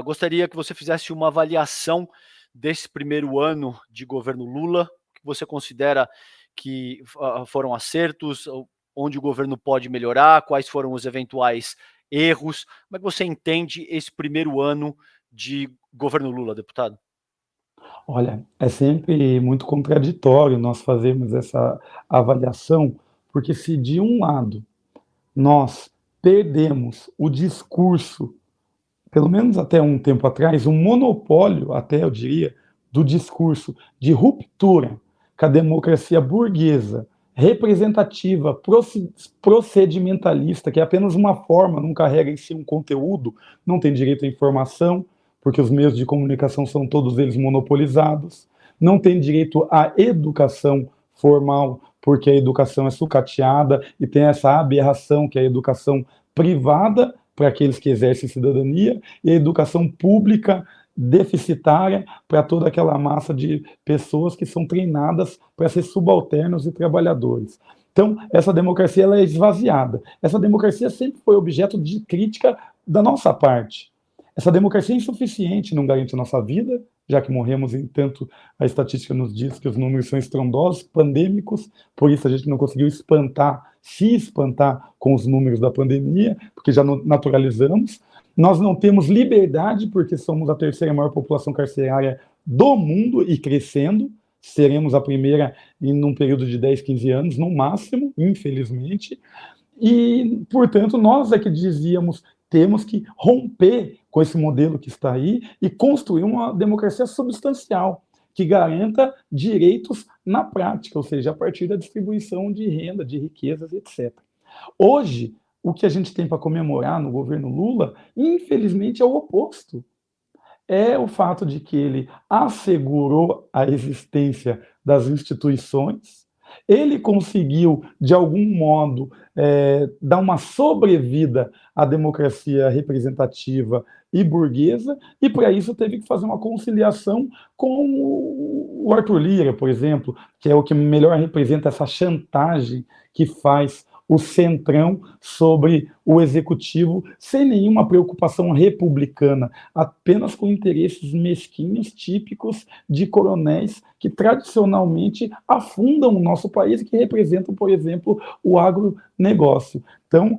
gostaria que você fizesse uma avaliação desse primeiro ano de governo Lula, o que você considera que foram acertos, onde o governo pode melhorar, quais foram os eventuais erros. Como é que você entende esse primeiro ano de governo Lula, deputado? Olha, é sempre muito contraditório nós fazermos essa avaliação, porque se de um lado nós perdemos o discurso, pelo menos até um tempo atrás, um monopólio, até eu diria, do discurso de ruptura com a democracia burguesa, representativa, procedimentalista, que é apenas uma forma, não carrega em si um conteúdo, não tem direito à informação, porque os meios de comunicação são todos eles monopolizados, não tem direito à educação formal, porque a educação é sucateada e tem essa aberração que é a educação privada para aqueles que exercem cidadania e a educação pública deficitária para toda aquela massa de pessoas que são treinadas para ser subalternos e trabalhadores. Então, essa democracia ela é esvaziada. Essa democracia sempre foi objeto de crítica da nossa parte. Essa democracia é insuficiente, não garante a nossa vida, já que morremos em tanto, a estatística nos diz que os números são estrondosos, pandêmicos, por isso a gente não conseguiu se espantar com os números da pandemia, porque já naturalizamos. Nós não temos liberdade, porque somos a terceira maior população carcerária do mundo e crescendo. Seremos a primeira em um período de 10, 15 anos, no máximo, infelizmente. E, portanto, nós é que dizíamos, temos que romper com esse modelo que está aí e construir uma democracia substancial, que garanta direitos na prática, ou seja, a partir da distribuição de renda, de riquezas, etc. Hoje, o que a gente tem para comemorar no governo Lula, infelizmente, é o oposto. É o fato de que ele assegurou a existência das instituições, ele conseguiu, de algum modo, dar uma sobrevida à democracia representativa e burguesa, e para isso teve que fazer uma conciliação com o Arthur Lira, por exemplo, que é o que melhor representa essa chantagem que faz o centrão sobre o executivo, sem nenhuma preocupação republicana, apenas com interesses mesquinhos típicos de coronéis que tradicionalmente afundam o nosso país e que representam, por exemplo, o agronegócio. Então,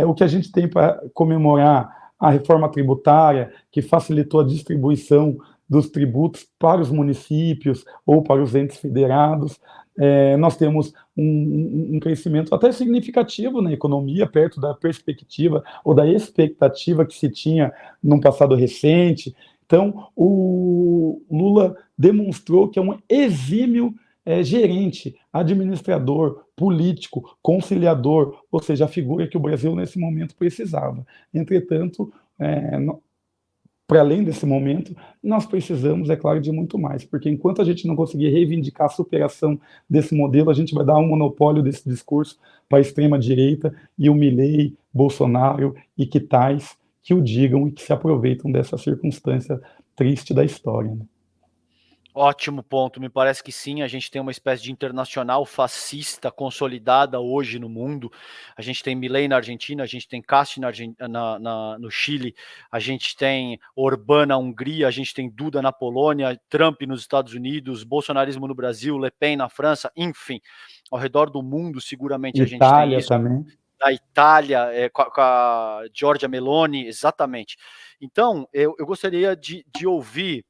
o que a gente tem para comemorar a reforma tributária, que facilitou a distribuição dos tributos para os municípios ou para os entes federados, nós temos um crescimento até significativo na economia, perto da perspectiva ou da expectativa que se tinha num passado recente. Então, o Lula demonstrou que é um exímio gerente, administrador, político, conciliador, ou seja, a figura que o Brasil nesse momento precisava. Entretanto, para além desse momento, nós precisamos, é claro, de muito mais, porque enquanto a gente não conseguir reivindicar a superação desse modelo, a gente vai dar um monopólio desse discurso para a extrema-direita e o Milei, Bolsonaro e que tais que o digam e que se aproveitam dessa circunstância triste da história. Né? Ótimo ponto, me parece que sim, a gente tem uma espécie de internacional fascista consolidada hoje no mundo, a gente tem Milei na Argentina, a gente tem Cassi no Chile, a gente tem Orbán na Hungria, a gente tem Duda na Polônia, Trump nos Estados Unidos, bolsonarismo no Brasil, Le Pen na França, enfim, ao redor do mundo seguramente a gente tem isso. Também. Da Itália, com a Giorgia Meloni, exatamente. Então, eu gostaria de ouvir,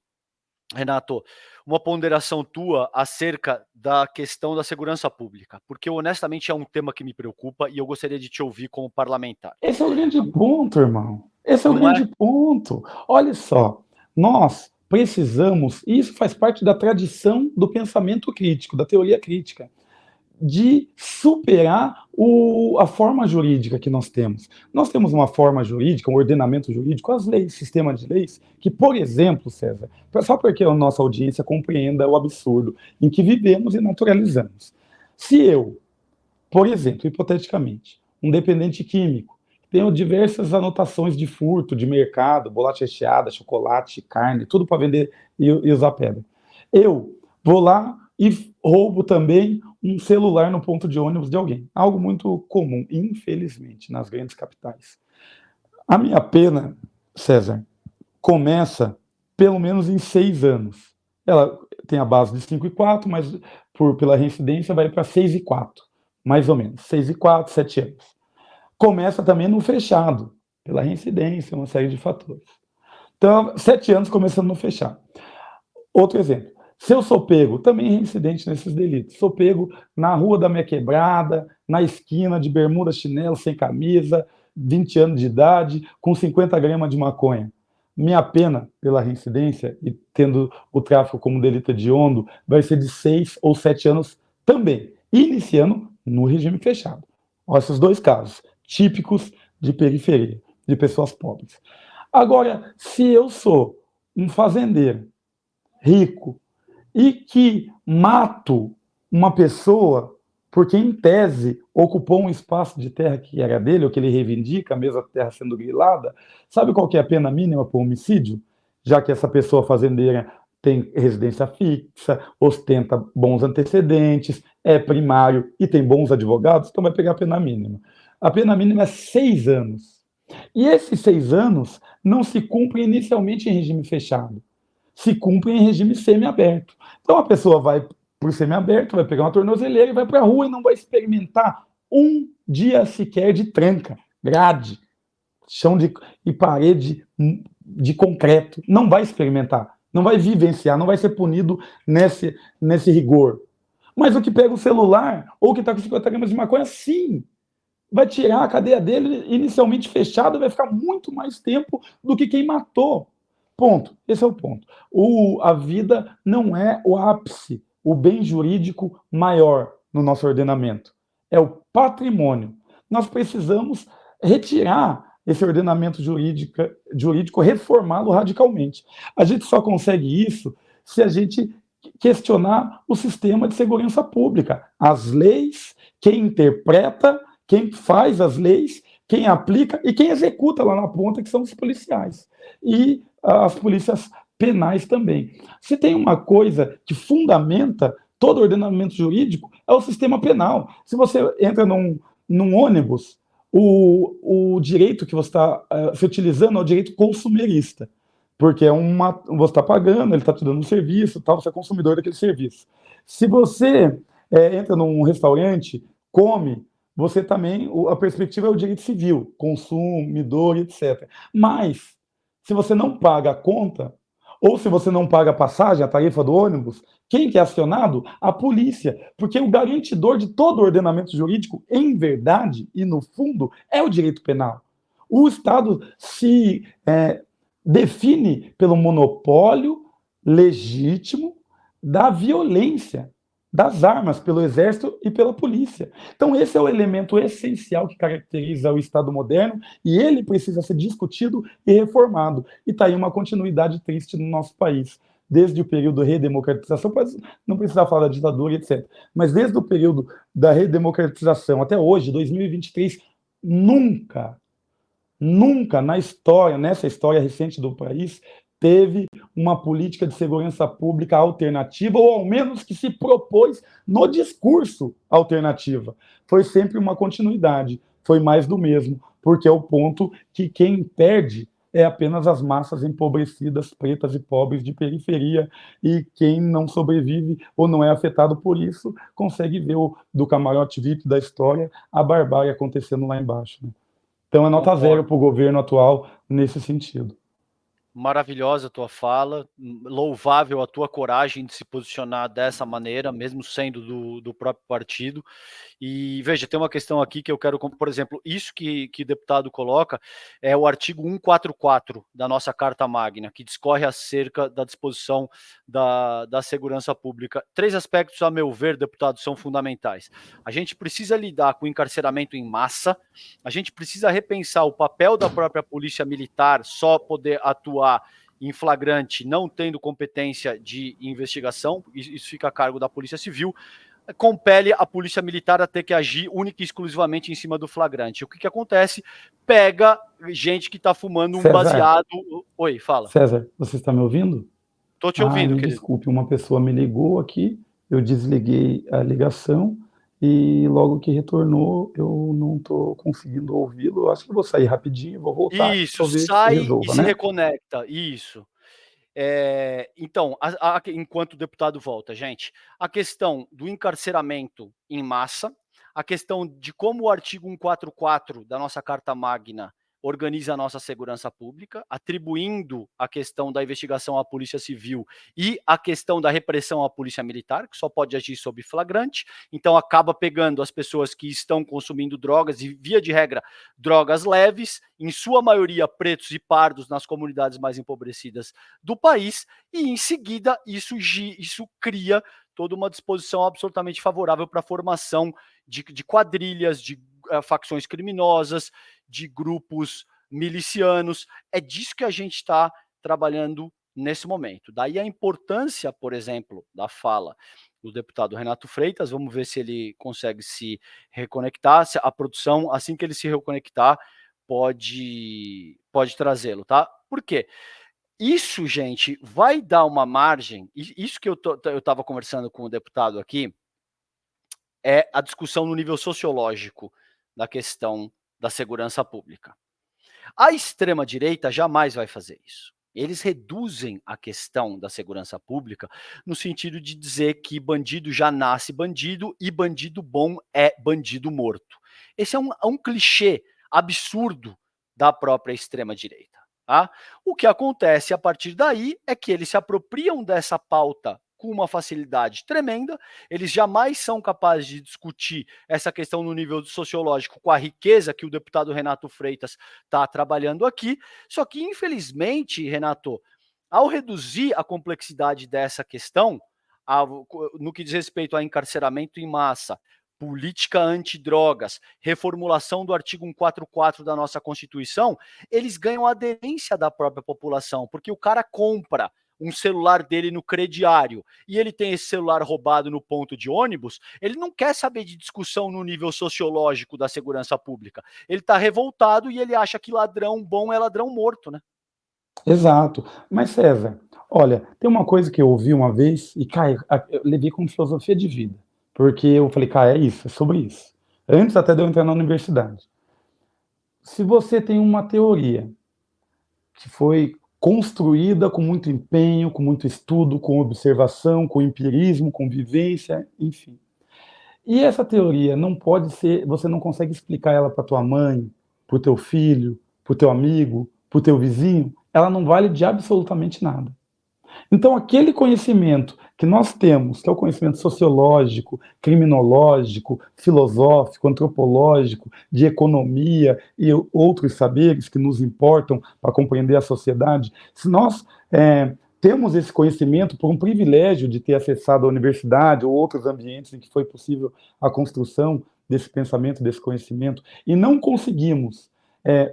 Renato, uma ponderação tua acerca da questão da segurança pública, porque honestamente é um tema que me preocupa e eu gostaria de te ouvir como parlamentar. Esse é o grande ponto, irmão. Esse é o grande ponto. Olha só, nós precisamos, e isso faz parte da tradição do pensamento crítico, da teoria crítica, de superar a forma jurídica que nós temos. Nós temos uma forma jurídica, um ordenamento jurídico, as leis, sistema de leis, que, por exemplo, César, só porque a nossa audiência compreenda o absurdo em que vivemos e naturalizamos. Se eu, por exemplo, hipoteticamente, um dependente químico, tenho diversas anotações de furto, de mercado, bolacha recheada, chocolate, carne, tudo para vender e usar pedra. Eu vou lá e roubo também um celular no ponto de ônibus de alguém. Algo muito comum, infelizmente, nas grandes capitais. A minha pena, César, começa pelo menos em 6 anos. Ela tem a base de 5 e 4, mas pela reincidência vai para 6 e 4, mais ou menos. 6 e 4, 7 anos. Começa também no fechado, pela reincidência, uma série de fatores. Então, 7 anos começando no fechado. Outro exemplo. Se eu sou pego, também reincidente nesses delitos, sou pego na rua da minha quebrada, na esquina, de bermuda, chinelo, sem camisa, 20 anos de idade, com 50 gramas de maconha. Minha pena pela reincidência, e tendo o tráfico como delito hediondo, vai ser de 6 ou 7 anos também, iniciando no regime fechado. Olha esses 2 casos, típicos de periferia, de pessoas pobres. Agora, se eu sou um fazendeiro rico, e que mato uma pessoa porque, em tese, ocupou um espaço de terra que era dele, ou que ele reivindica, mesmo a terra sendo grilada, sabe qual que é a pena mínima para o homicídio? Já que essa pessoa fazendeira tem residência fixa, ostenta bons antecedentes, é primário e tem bons advogados, então vai pegar a pena mínima. A pena mínima é 6 anos. E esses 6 anos não se cumprem inicialmente em regime fechado. Se cumpre em regime semiaberto. Então a pessoa vai para o semiaberto, vai pegar uma tornozeleira e vai para a rua e não vai experimentar um dia sequer de tranca, grade, chão e parede de concreto. Não vai experimentar, não vai vivenciar, não vai ser punido nesse rigor. Mas o que pega o celular, ou que está com 50 gramas de maconha, sim, vai tirar a cadeia dele inicialmente fechada, vai ficar muito mais tempo do que quem matou. Ponto. Esse é o ponto. A vida não é o ápice, o bem jurídico maior no nosso ordenamento. É o patrimônio. Nós precisamos retirar esse ordenamento jurídico, reformá-lo radicalmente. A gente só consegue isso se a gente questionar o sistema de segurança pública. As leis, quem interpreta, quem faz as leis, quem aplica e quem executa lá na ponta, que são os policiais. E as polícias penais também. Se tem uma coisa que fundamenta todo o ordenamento jurídico, é o sistema penal. Se você entra num ônibus, o direito que você está se utilizando é o direito consumerista, porque você está pagando, ele está te dando um serviço, tal, você é consumidor daquele serviço. Se você entra num restaurante, come, você também, a perspectiva é o direito civil, consumidor, etc. Mas, se você não paga a conta, ou se você não paga a passagem, a tarifa do ônibus, quem que é acionado? A polícia, porque o garantidor de todo o ordenamento jurídico, em verdade e no fundo, é o direito penal. O Estado se define pelo monopólio legítimo da violência, das armas, pelo exército e pela polícia. Então esse é o elemento essencial que caracteriza o Estado moderno e ele precisa ser discutido e reformado. E está aí uma continuidade triste no nosso país. Desde o período da redemocratização, não precisa falar da ditadura, etc. Mas desde o período da redemocratização até hoje, 2023, nunca na história, nessa história recente do país, teve uma política de segurança pública alternativa, ou ao menos que se propôs no discurso alternativa. Foi sempre uma continuidade, foi mais do mesmo, porque é o ponto que quem perde é apenas as massas empobrecidas, pretas e pobres de periferia, e quem não sobrevive ou não é afetado por isso, consegue ver do camarote VIP da história a barbárie acontecendo lá embaixo, né? Então é nota zero para o governo atual nesse sentido. Maravilhosa a tua fala, louvável a tua coragem de se posicionar dessa maneira, mesmo sendo do próprio partido. E veja, tem uma questão aqui que eu quero, por exemplo, isso que o deputado coloca é o artigo 144 da nossa Carta Magna, que discorre acerca da disposição da segurança pública. 3 aspectos, a meu ver, deputado, são fundamentais. A gente precisa lidar com o encarceramento em massa, a gente precisa repensar o papel da própria polícia militar, só poder atuar em flagrante, não tendo competência de investigação, isso fica a cargo da Polícia Civil, compele a Polícia Militar a ter que agir única e exclusivamente em cima do flagrante. O que acontece? Pega gente que está fumando um baseado... Oi, fala. César, você está me ouvindo? Estou te ouvindo, querido. Desculpe, uma pessoa me ligou aqui, eu desliguei a ligação e logo que retornou eu não estou conseguindo ouvi-lo. Acho que vou sair rapidinho, vou voltar. Isso, sai resolva, e se reconecta, isso. Então, enquanto o deputado volta, gente, a questão do encarceramento em massa, a questão de como o artigo 144 da nossa Carta Magna organiza a nossa segurança pública, atribuindo a questão da investigação à Polícia Civil e a questão da repressão à Polícia Militar, que só pode agir sob flagrante, então acaba pegando as pessoas que estão consumindo drogas, e via de regra, drogas leves, em sua maioria pretos e pardos nas comunidades mais empobrecidas do país, e em seguida isso cria toda uma disposição absolutamente favorável para a formação de quadrilhas, de facções criminosas, de grupos milicianos. É disso que a gente está trabalhando nesse momento. Daí a importância, por exemplo, da fala do deputado Renato Freitas. Vamos ver se ele consegue se reconectar. A produção, assim que ele se reconectar, pode trazê-lo, tá? Por quê? Isso, gente, vai dar uma margem. Isso que eu estava conversando com o deputado aqui é a discussão no nível sociológico da questão da segurança pública. A extrema-direita jamais vai fazer isso. Eles reduzem a questão da segurança pública no sentido de dizer que bandido já nasce bandido e bandido bom é bandido morto. Esse é um clichê absurdo da própria extrema-direita. Tá? O que acontece a partir daí é que eles se apropriam dessa pauta com uma facilidade tremenda, eles jamais são capazes de discutir essa questão no nível sociológico com a riqueza que o deputado Renato Freitas está trabalhando aqui, só que infelizmente, Renato, ao reduzir a complexidade dessa questão, no que diz respeito a encarceramento em massa, política antidrogas, reformulação do artigo 144 da nossa Constituição, eles ganham a aderência da própria população, porque o cara compra um celular dele no crediário e ele tem esse celular roubado no ponto de ônibus, ele não quer saber de discussão no nível sociológico da segurança pública. Ele está revoltado e ele acha que ladrão bom é ladrão morto, né? Exato. Mas, César, olha, tem uma coisa que eu ouvi uma vez e, cara, eu levei como filosofia de vida. Porque eu falei, cara, é isso, é sobre isso. antes até de eu entrar na universidade. Se você tem uma teoria que foi construída com muito empenho, com muito estudo, com observação, com empirismo, com vivência, enfim. E essa teoria não pode ser, você não consegue explicar ela para tua mãe, para o teu filho, para o teu amigo, para o teu vizinho, ela não vale de absolutamente nada. Então, aquele conhecimento que nós temos, que é o conhecimento sociológico, criminológico, filosófico, antropológico, de economia e outros saberes que nos importam para compreender a sociedade, se nós temos esse conhecimento por um privilégio de ter acessado a universidade ou outros ambientes em que foi possível a construção desse pensamento, desse conhecimento, e não conseguimos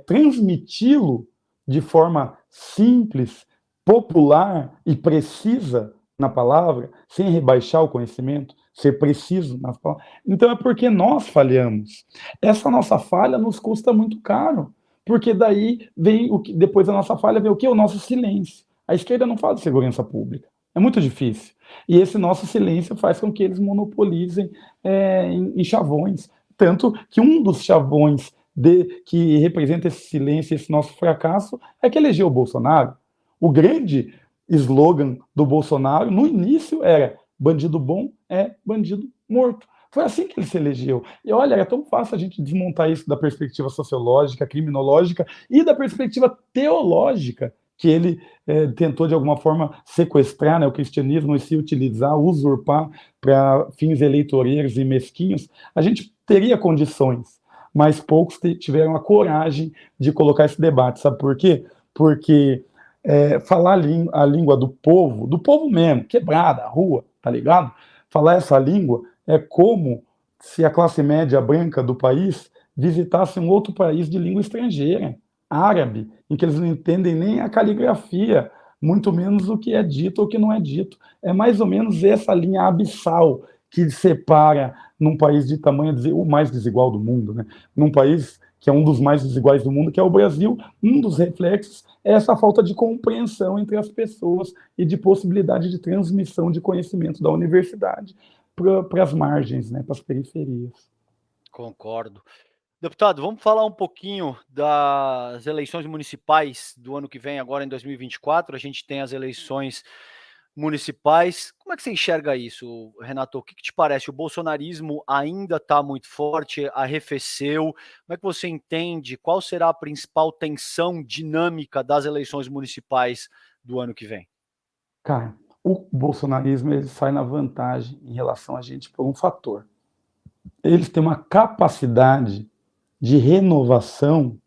transmiti-lo de forma simples, popular e precisa na palavra, sem rebaixar o conhecimento, ser preciso nas palavras. Então é porque nós falhamos. Essa nossa falha nos custa muito caro, porque daí vem depois da nossa falha vem o quê? O nosso silêncio. A esquerda não fala de segurança pública. É muito difícil. E esse nosso silêncio faz com que eles monopolizem em chavões. Tanto que um dos chavões que representa esse silêncio, esse nosso fracasso, é que elegeu o Bolsonaro. O grande slogan do Bolsonaro, no início, era bandido bom é bandido morto. Foi assim que ele se elegeu. E olha, é tão fácil a gente desmontar isso da perspectiva sociológica, criminológica e da perspectiva teológica, que ele tentou, de alguma forma, sequestrar, né, o cristianismo e se utilizar, usurpar para fins eleitoreiros e mesquinhos. A gente teria condições, mas poucos tiveram a coragem de colocar esse debate. Sabe por quê? Porque falar a língua do povo mesmo, quebrada, rua, tá ligado? Falar essa língua é como se a classe média branca do país visitasse um outro país de língua estrangeira, árabe, em que eles não entendem nem a caligrafia, muito menos o que é dito ou o que não é dito. É mais ou menos essa linha abissal que separa, num país de tamanho, o mais desigual do mundo, né? Num país que é um dos mais desiguais do mundo, que é o Brasil, um dos reflexos é essa falta de compreensão entre as pessoas e de possibilidade de transmissão de conhecimento da universidade para as margens, né, para as periferias. Concordo. Deputado, vamos falar um pouquinho das eleições municipais do ano que vem, agora em 2024. A gente tem as eleições municipais. Como é que você enxerga isso, Renato? O que te parece? O bolsonarismo ainda está muito forte, arrefeceu? Como é que você entende? Qual será a principal tensão dinâmica das eleições municipais do ano que vem? Cara, o bolsonarismo ele sai na vantagem em relação a gente por um fator. Eles têm uma capacidade de renovação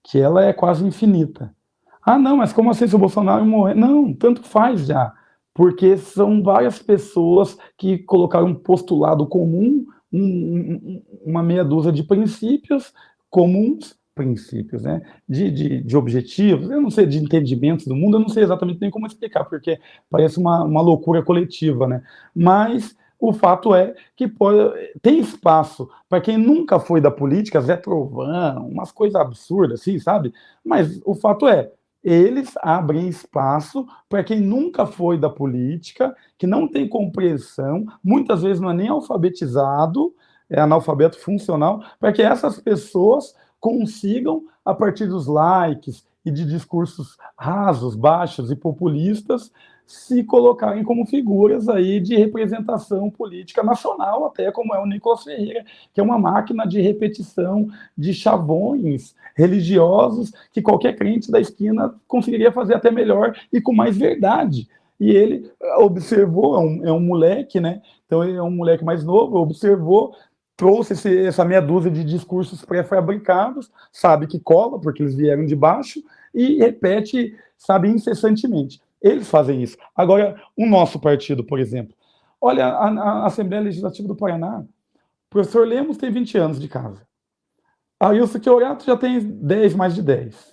que ela é quase infinita. Ah, não, mas como assim se o Bolsonaro morrer? Não, tanto faz já, porque são várias pessoas que colocaram um postulado comum, uma meia dúzia de princípios comuns, princípios, né, de objetivos, eu não sei, de entendimentos do mundo, eu não sei exatamente nem como explicar, porque parece uma loucura coletiva, né, mas o fato é que tem espaço para quem nunca foi da política, Zé Trovão, umas coisas absurdas, assim, sabe? Mas o fato é, eles abrem espaço para quem nunca foi da política, que não tem compreensão, muitas vezes não é nem alfabetizado, é analfabeto funcional, para que essas pessoas consigam, a partir dos likes e de discursos rasos, baixos e populistas, se colocarem como figuras aí de representação política nacional, até como é o Nicolas Ferreira, que é uma máquina de repetição de chavões religiosos que qualquer crente da esquina conseguiria fazer até melhor e com mais verdade. E ele observou, é um moleque, né? Então ele é um moleque mais novo, observou, trouxe essa meia dúzia de discursos pré-fabricados, sabe que cola, porque eles vieram de baixo, e repete, sabe, incessantemente. Eles fazem isso. Agora, o nosso partido, por exemplo, olha, a Assembleia Legislativa do Paraná, o professor Lemos tem 20 anos de casa. A Ailson Chiorato já tem mais de 10.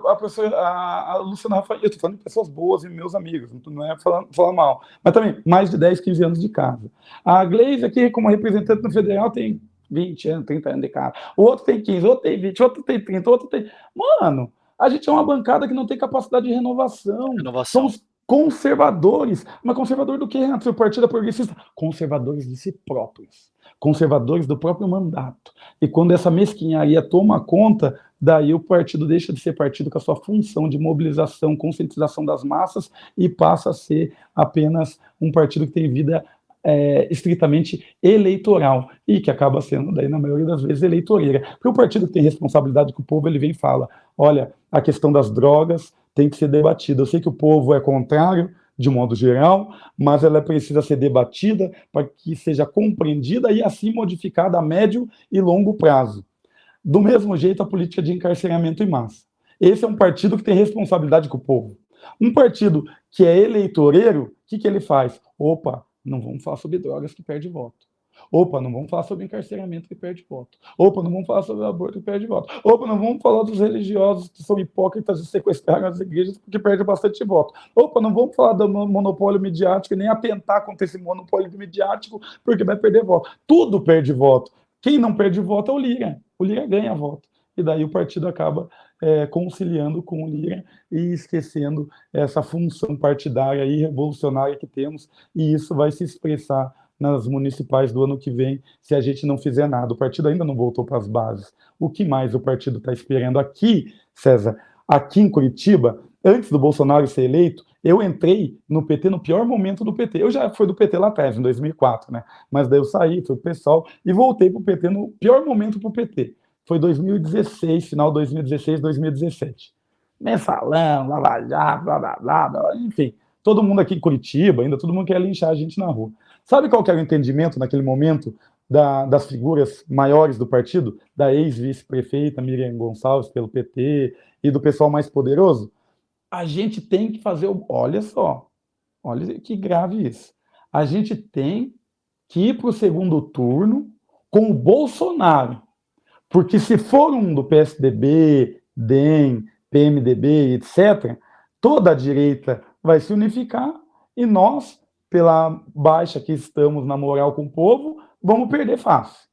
A professora a Luciana Rafael, eu estou falando de pessoas boas e meus amigos, não é falando mal, mas também mais de 10, 15 anos de casa. A Gleise aqui, como representante no federal, tem 20 anos, 30 anos de casa. O outro tem 15, o outro tem 20, o outro tem 30, o outro tem... Mano, a gente é uma bancada que não tem capacidade de renovação. conservadores. Mas conservador do quê, Renato? Se o partido é progressista? Conservadores de si próprios. Conservadores do próprio mandato. E quando essa mesquinharia toma conta, daí o partido deixa de ser partido com a sua função de mobilização, conscientização das massas e passa a ser apenas um partido que tem vida estritamente eleitoral e que acaba sendo, daí, na maioria das vezes, eleitoreira. Porque o partido que tem responsabilidade com o povo, ele vem e fala, olha, a questão das drogas tem que ser debatida. Eu sei que o povo é contrário, de modo geral, mas ela precisa ser debatida para que seja compreendida e assim modificada a médio e longo prazo. Do mesmo jeito, a política de encarceramento em massa. Esse é um partido que tem responsabilidade com o povo. Um partido que é eleitoreiro, o que ele faz? Opa, não vamos falar sobre drogas que perde voto. Opa, não vamos falar sobre encarceramento que perde voto. Opa, não vamos falar sobre aborto que perde voto. Opa, não vamos falar dos religiosos que são hipócritas e sequestraram as igrejas porque perde bastante voto. Opa, não vamos falar do monopólio midiático e nem atentar contra esse monopólio midiático porque vai perder voto. Tudo perde voto. Quem não perde voto é o Lira. O Lira ganha voto. E daí o partido acaba conciliando com o Lira e esquecendo essa função partidária e revolucionária que temos, e isso vai se expressar nas municipais do ano que vem, se a gente não fizer nada. O partido ainda não voltou para as bases. O que mais o partido está esperando? Aqui, César, aqui em Curitiba, antes do Bolsonaro ser eleito, eu entrei no PT no pior momento do PT. Eu já fui do PT lá atrás, em 2004, né? Mas daí eu saí, fui pro PSOL e voltei pro PT no pior momento pro PT. Foi 2016, final de 2016, 2017. Mensalão, Lava Jato, blá, blá, blá, blá, enfim. Todo mundo aqui em Curitiba, ainda todo mundo quer linchar a gente na rua. Sabe qual que era o entendimento naquele momento das figuras maiores do partido? Da ex-vice-prefeita Miriam Gonçalves pelo PT e do pessoal mais poderoso? A gente tem que fazer olha só, olha que grave isso. A gente tem que ir para o segundo turno com o Bolsonaro. Porque se for um do PSDB, DEM, PMDB, etc., toda a direita vai se unificar e nós, pela baixa que estamos na moral com o povo, vamos perder fácil.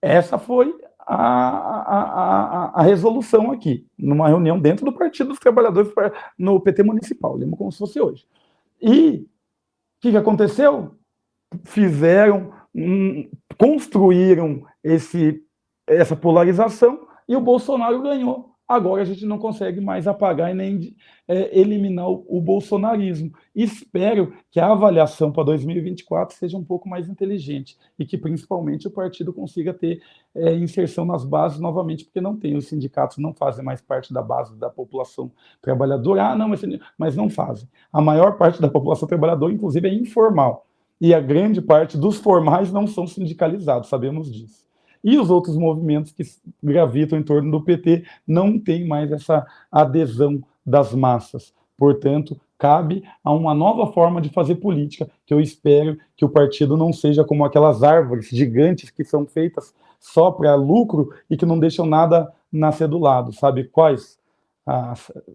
Essa foi a resolução aqui, numa reunião dentro do Partido dos Trabalhadores no PT Municipal, lembro como se fosse hoje. E o que aconteceu? Construíram essa polarização e o Bolsonaro ganhou. Agora a gente não consegue mais apagar e nem eliminar o bolsonarismo. Espero que a avaliação para 2024 seja um pouco mais inteligente e que principalmente o partido consiga ter inserção nas bases novamente, porque não tem, os sindicatos não fazem mais parte da base da população trabalhadora. Não, mas não fazem. A maior parte da população trabalhadora, inclusive, é informal. E a grande parte dos formais não são sindicalizados, sabemos disso. E os outros movimentos que gravitam em torno do PT não têm mais essa adesão das massas. Portanto, cabe a uma nova forma de fazer política, que eu espero que o partido não seja como aquelas árvores gigantes que são feitas só para lucro e que não deixam nada nascer do lado. Sabe quais?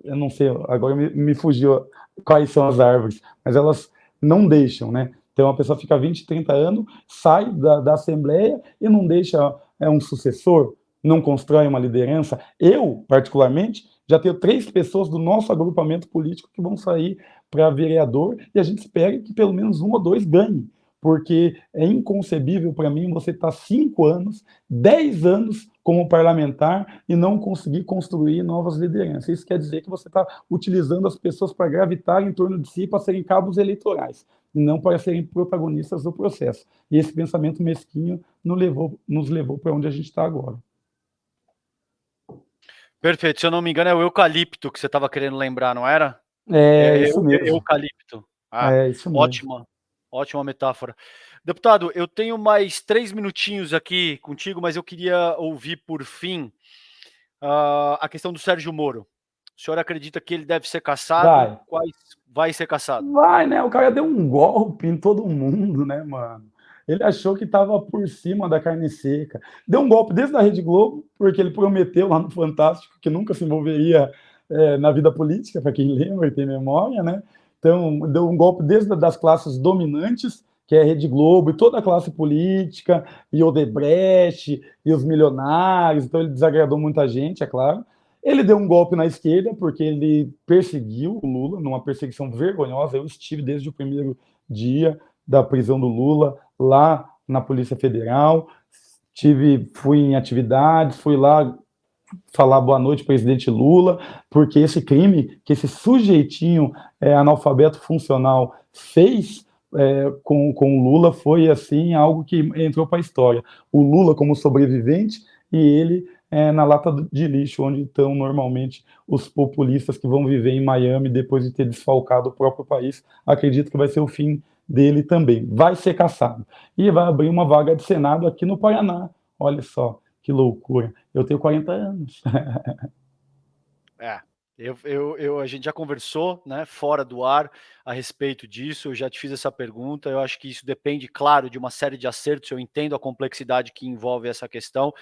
Eu não sei, agora me fugiu quais são as árvores, mas elas não deixam, né? Então, a pessoa fica 20, 30 anos, sai da Assembleia e não deixa um sucessor, não constrói uma liderança. Eu, particularmente, já tenho 3 pessoas do nosso agrupamento político que vão sair para vereador e a gente espera que pelo menos 1 ou 2 ganhem, porque é inconcebível para mim você estar 5 anos, 10 anos como parlamentar e não conseguir construir novas lideranças. Isso quer dizer que você está utilizando as pessoas para gravitar em torno de si, para serem cabos eleitorais, e não para serem protagonistas do processo. E esse pensamento mesquinho nos levou para onde a gente está agora. Perfeito. Se eu não me engano, é o eucalipto que você estava querendo lembrar, não era? Isso mesmo. Eucalipto. Isso mesmo. Ótima metáfora. Deputado, eu tenho mais 3 minutinhos aqui contigo, mas eu queria ouvir, por fim, a questão do Sérgio Moro. O senhor acredita que ele deve ser cassado? Vai ser cassado? Vai, né? O cara deu um golpe em todo mundo, né, mano? Ele achou que estava por cima da carne seca. Deu um golpe desde a Rede Globo, porque ele prometeu lá no Fantástico que nunca se envolveria na vida política, para quem lembra e tem memória, né? Então, deu um golpe desde das classes dominantes, que é a Rede Globo, e toda a classe política, e Odebrecht, e os milionários. Então, ele desagradou muita gente, é claro. Ele deu um golpe na esquerda porque ele perseguiu o Lula numa perseguição vergonhosa. Eu estive desde o primeiro dia da prisão do Lula lá na Polícia Federal, fui em atividades, fui lá falar boa noite, presidente Lula, porque esse crime que esse sujeitinho analfabeto funcional fez com o Lula foi, assim, algo que entrou para a história. O Lula como sobrevivente e ele na lata de lixo, onde estão normalmente os populistas que vão viver em Miami depois de ter desfalcado o próprio país. Acredito que vai ser o fim dele também. Vai ser caçado. E vai abrir uma vaga de Senado aqui no Paraná. Olha só, que loucura. Eu tenho 40 anos. A gente já conversou, né, fora do ar a respeito disso, eu já te fiz essa pergunta, eu acho que isso depende, claro, de uma série de acertos, eu entendo a complexidade que envolve essa questão,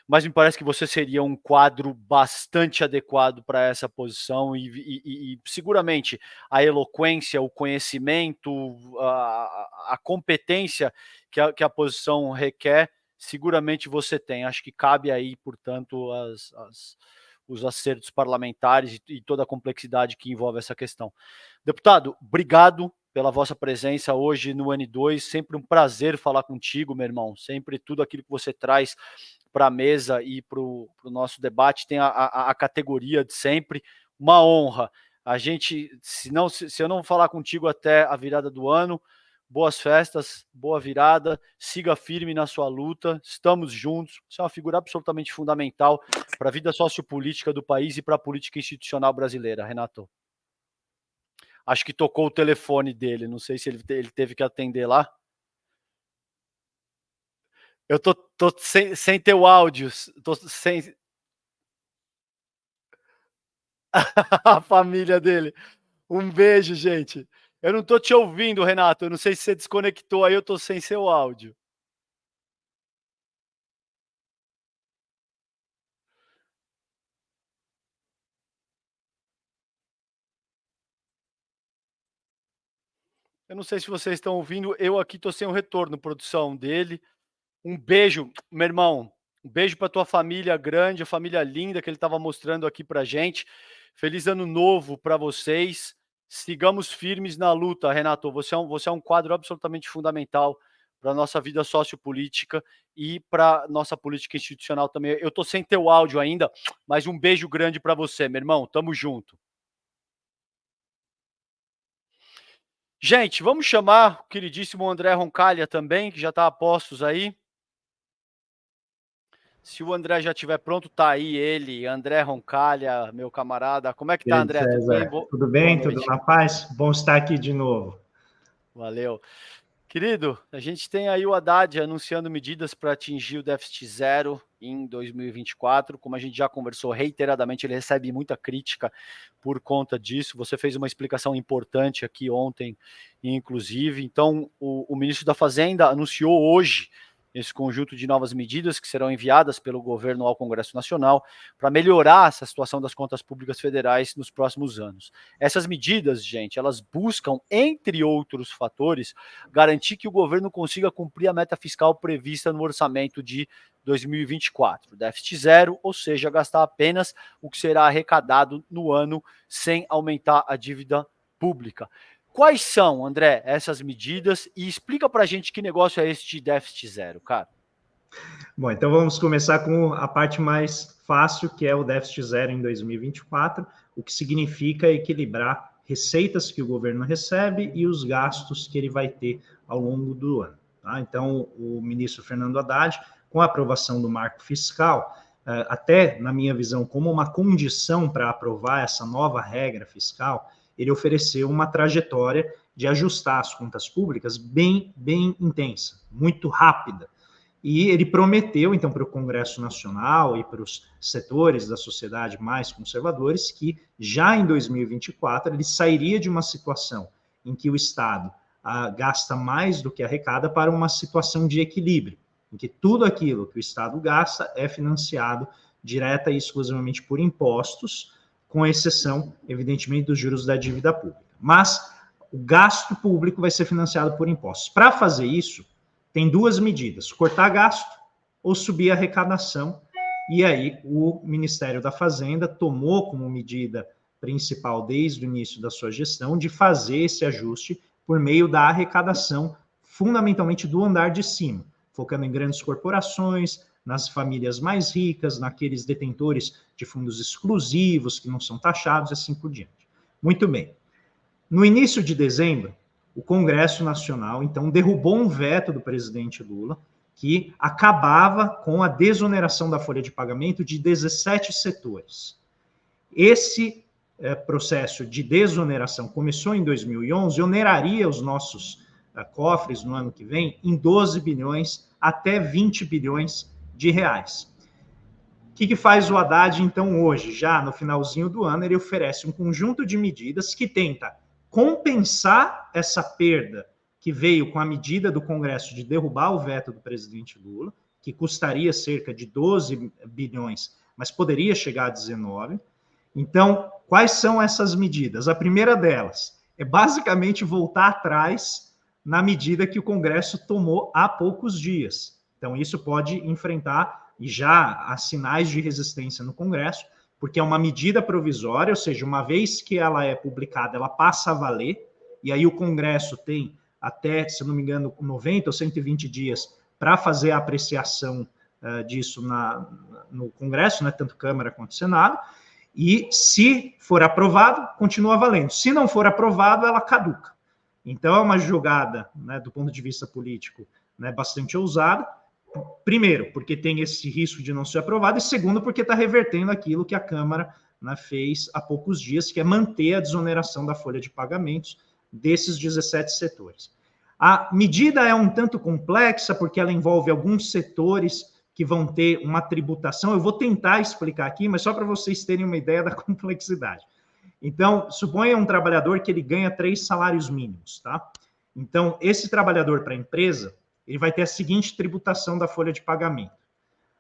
mas me parece que você seria um quadro bastante adequado para essa posição e seguramente a eloquência, o conhecimento, a competência que a posição requer, seguramente você tem. Acho que cabe aí, portanto, os acertos parlamentares e toda a complexidade que envolve essa questão. Deputado, obrigado pela vossa presença hoje no N2, sempre um prazer falar contigo, meu irmão, sempre tudo aquilo que você traz para a mesa e para o nosso debate tem a categoria de sempre, uma honra. A gente, se eu não falar contigo até a virada do ano, boas festas, boa virada, siga firme na sua luta, estamos juntos, você é uma figura absolutamente fundamental para a vida sociopolítica do país e para a política institucional brasileira, Renato. Acho que tocou o telefone dele, não sei se ele teve que atender lá. Eu tô sem teu áudio, tô sem... A família dele. Um beijo, gente. Eu não tô te ouvindo, Renato, eu não sei se você desconectou aí, eu tô sem seu áudio. Eu não sei se vocês estão ouvindo, eu aqui tô sem o retorno, produção dele. Um beijo, meu irmão. Um beijo para tua família grande, a família linda que ele estava mostrando aqui para gente. Feliz ano novo para vocês. Sigamos firmes na luta, Renato. Você é um quadro absolutamente fundamental para a nossa vida sociopolítica e para nossa política institucional também. Eu tô sem teu áudio ainda, mas um beijo grande para você, meu irmão. Tamo junto. Gente, vamos chamar o queridíssimo André Roncalha também, que já está a postos aí. Se o André já estiver pronto, tá aí ele, André Roncalha, meu camarada. Como é que tá, André? Tudo bem? Tudo na paz? Bom estar aqui de novo. Valeu. Querido, a gente tem aí o Haddad anunciando medidas para atingir o déficit zero em 2024. Como a gente já conversou reiteradamente, ele recebe muita crítica por conta disso. Você fez uma explicação importante aqui ontem, inclusive. Então, o ministro da Fazenda anunciou hoje esse conjunto de novas medidas que serão enviadas pelo governo ao Congresso Nacional para melhorar essa situação das contas públicas federais nos próximos anos. Essas medidas, gente, elas buscam, entre outros fatores, garantir que o governo consiga cumprir a meta fiscal prevista no orçamento de 2024, déficit zero, ou seja, gastar apenas o que será arrecadado no ano sem aumentar a dívida pública. Quais são, André, essas medidas? E explica para a gente que negócio é esse de déficit zero, cara. Bom, então vamos começar com a parte mais fácil, que é o déficit zero em 2024, o que significa equilibrar receitas que o governo recebe e os gastos que ele vai ter ao longo do ano. Tá? Então, o ministro Fernando Haddad, com a aprovação do marco fiscal, até na minha visão, como uma condição para aprovar essa nova regra fiscal, ele ofereceu uma trajetória de ajustar as contas públicas bem intensa, muito rápida. E ele prometeu, então, para o Congresso Nacional e para os setores da sociedade mais conservadores, que já em 2024 ele sairia de uma situação em que o Estado gasta mais do que arrecada para uma situação de equilíbrio, em que tudo aquilo que o Estado gasta é financiado direta e exclusivamente por impostos, com exceção, evidentemente, dos juros da dívida pública. Mas o gasto público vai ser financiado por impostos. Para fazer isso, tem duas medidas: cortar gasto ou subir a arrecadação e aí o Ministério da Fazenda tomou como medida principal desde o início da sua gestão de fazer esse ajuste por meio da arrecadação, fundamentalmente do andar de cima, focando em grandes corporações, nas famílias mais ricas, naqueles detentores de fundos exclusivos que não são taxados e assim por diante. Muito bem. No início de dezembro, o Congresso Nacional, então, derrubou um veto do presidente Lula que acabava com a desoneração da folha de pagamento de 17 setores. Esse processo de desoneração começou em 2011 e oneraria os nossos cofres no ano que vem em 12 bilhões até 20 bilhões de reais. O que faz o Haddad, então, hoje? Já no finalzinho do ano, ele oferece um conjunto de medidas que tenta compensar essa perda que veio com a medida do Congresso de derrubar o veto do presidente Lula, que custaria cerca de 12 bilhões, mas poderia chegar a 19. Então, quais são essas medidas? A primeira delas é basicamente voltar atrás na medida que o Congresso tomou há poucos dias. Então, isso pode enfrentar, e já há sinais de resistência no Congresso, porque é uma medida provisória, ou seja, uma vez que ela é publicada, ela passa a valer, e aí o Congresso tem até, se não me engano, 90 ou 120 dias para fazer a apreciação disso no Congresso, né, tanto Câmara quanto Senado, e se for aprovado, continua valendo. Se não for aprovado, ela caduca. Então, é uma jogada, né, do ponto de vista político, né, bastante ousada. Primeiro, porque tem esse risco de não ser aprovado, e segundo, porque está revertendo aquilo que a Câmara, né, fez há poucos dias, que é manter a desoneração da folha de pagamentos desses 17 setores. A medida é um tanto complexa, porque ela envolve alguns setores que vão ter uma tributação. Eu vou tentar explicar aqui, mas só para vocês terem uma ideia da complexidade. Então, suponha um trabalhador que ele ganha 3 salários mínimos, tá? Então, esse trabalhador para a empresa, ele vai ter a seguinte tributação da folha de pagamento.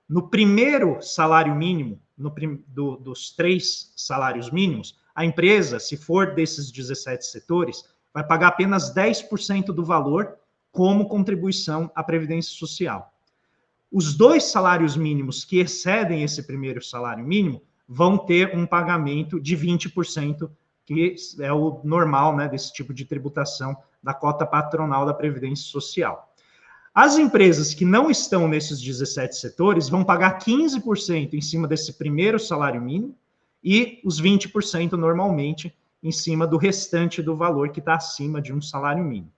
No primeiro salário mínimo, dos 3 salários mínimos, a empresa, se for desses 17 setores, vai pagar apenas 10% do valor como contribuição à Previdência Social. Os 2 salários mínimos que excedem esse primeiro salário mínimo vão ter um pagamento de 20%, que é o normal, né, desse tipo de tributação da cota patronal da Previdência Social. As empresas que não estão nesses 17 setores vão pagar 15% em cima desse primeiro salário mínimo e os 20% normalmente em cima do restante do valor que está acima de um salário mínimo.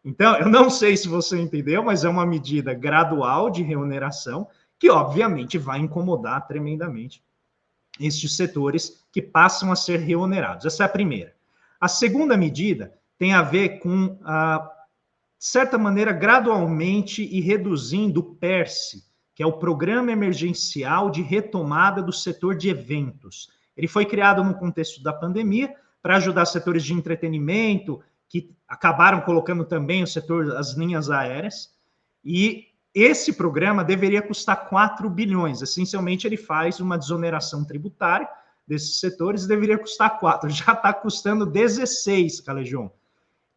Então, eu não sei se você entendeu, mas é uma medida gradual de remuneração que, obviamente, vai incomodar tremendamente estes setores que passam a ser remunerados. Essa é a primeira. A segunda medida tem a ver com, de certa maneira, gradualmente e reduzindo o PERSE, que é o Programa Emergencial de Retomada do Setor de Eventos. Ele foi criado no contexto da pandemia para ajudar setores de entretenimento, que acabaram colocando também o setor, as linhas aéreas, e esse programa deveria custar 4 bilhões. Essencialmente, ele faz uma desoneração tributária desses setores, deveria custar 4. Já está custando 16, Calejão.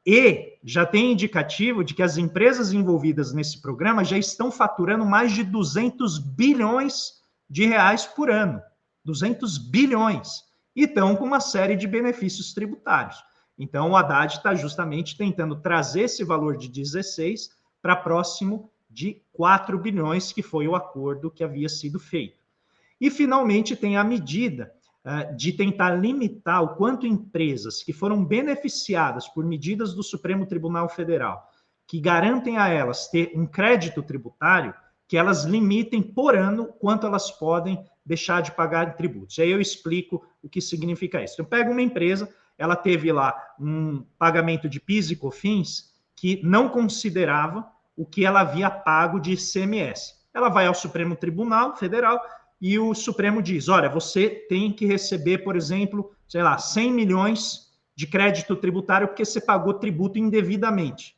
E já tem indicativo de que as empresas envolvidas nesse programa já estão faturando mais de 200 bilhões de reais por ano. 200 bilhões. E estão com uma série de benefícios tributários. Então, o Haddad está justamente tentando trazer esse valor de 16 para próximo de 4 bilhões, que foi o acordo que havia sido feito. E, finalmente, tem a medida de tentar limitar o quanto empresas que foram beneficiadas por medidas do Supremo Tribunal Federal, que garantem a elas ter um crédito tributário, que elas limitem por ano quanto elas podem deixar de pagar tributos. Aí eu explico o que significa isso. Então, pega uma empresa, ela teve lá um pagamento de PIS e COFINS que não considerava o que ela havia pago de ICMS. Ela vai ao Supremo Tribunal Federal e o Supremo diz, olha, você tem que receber, por exemplo, sei lá, 100 milhões de crédito tributário porque você pagou tributo indevidamente.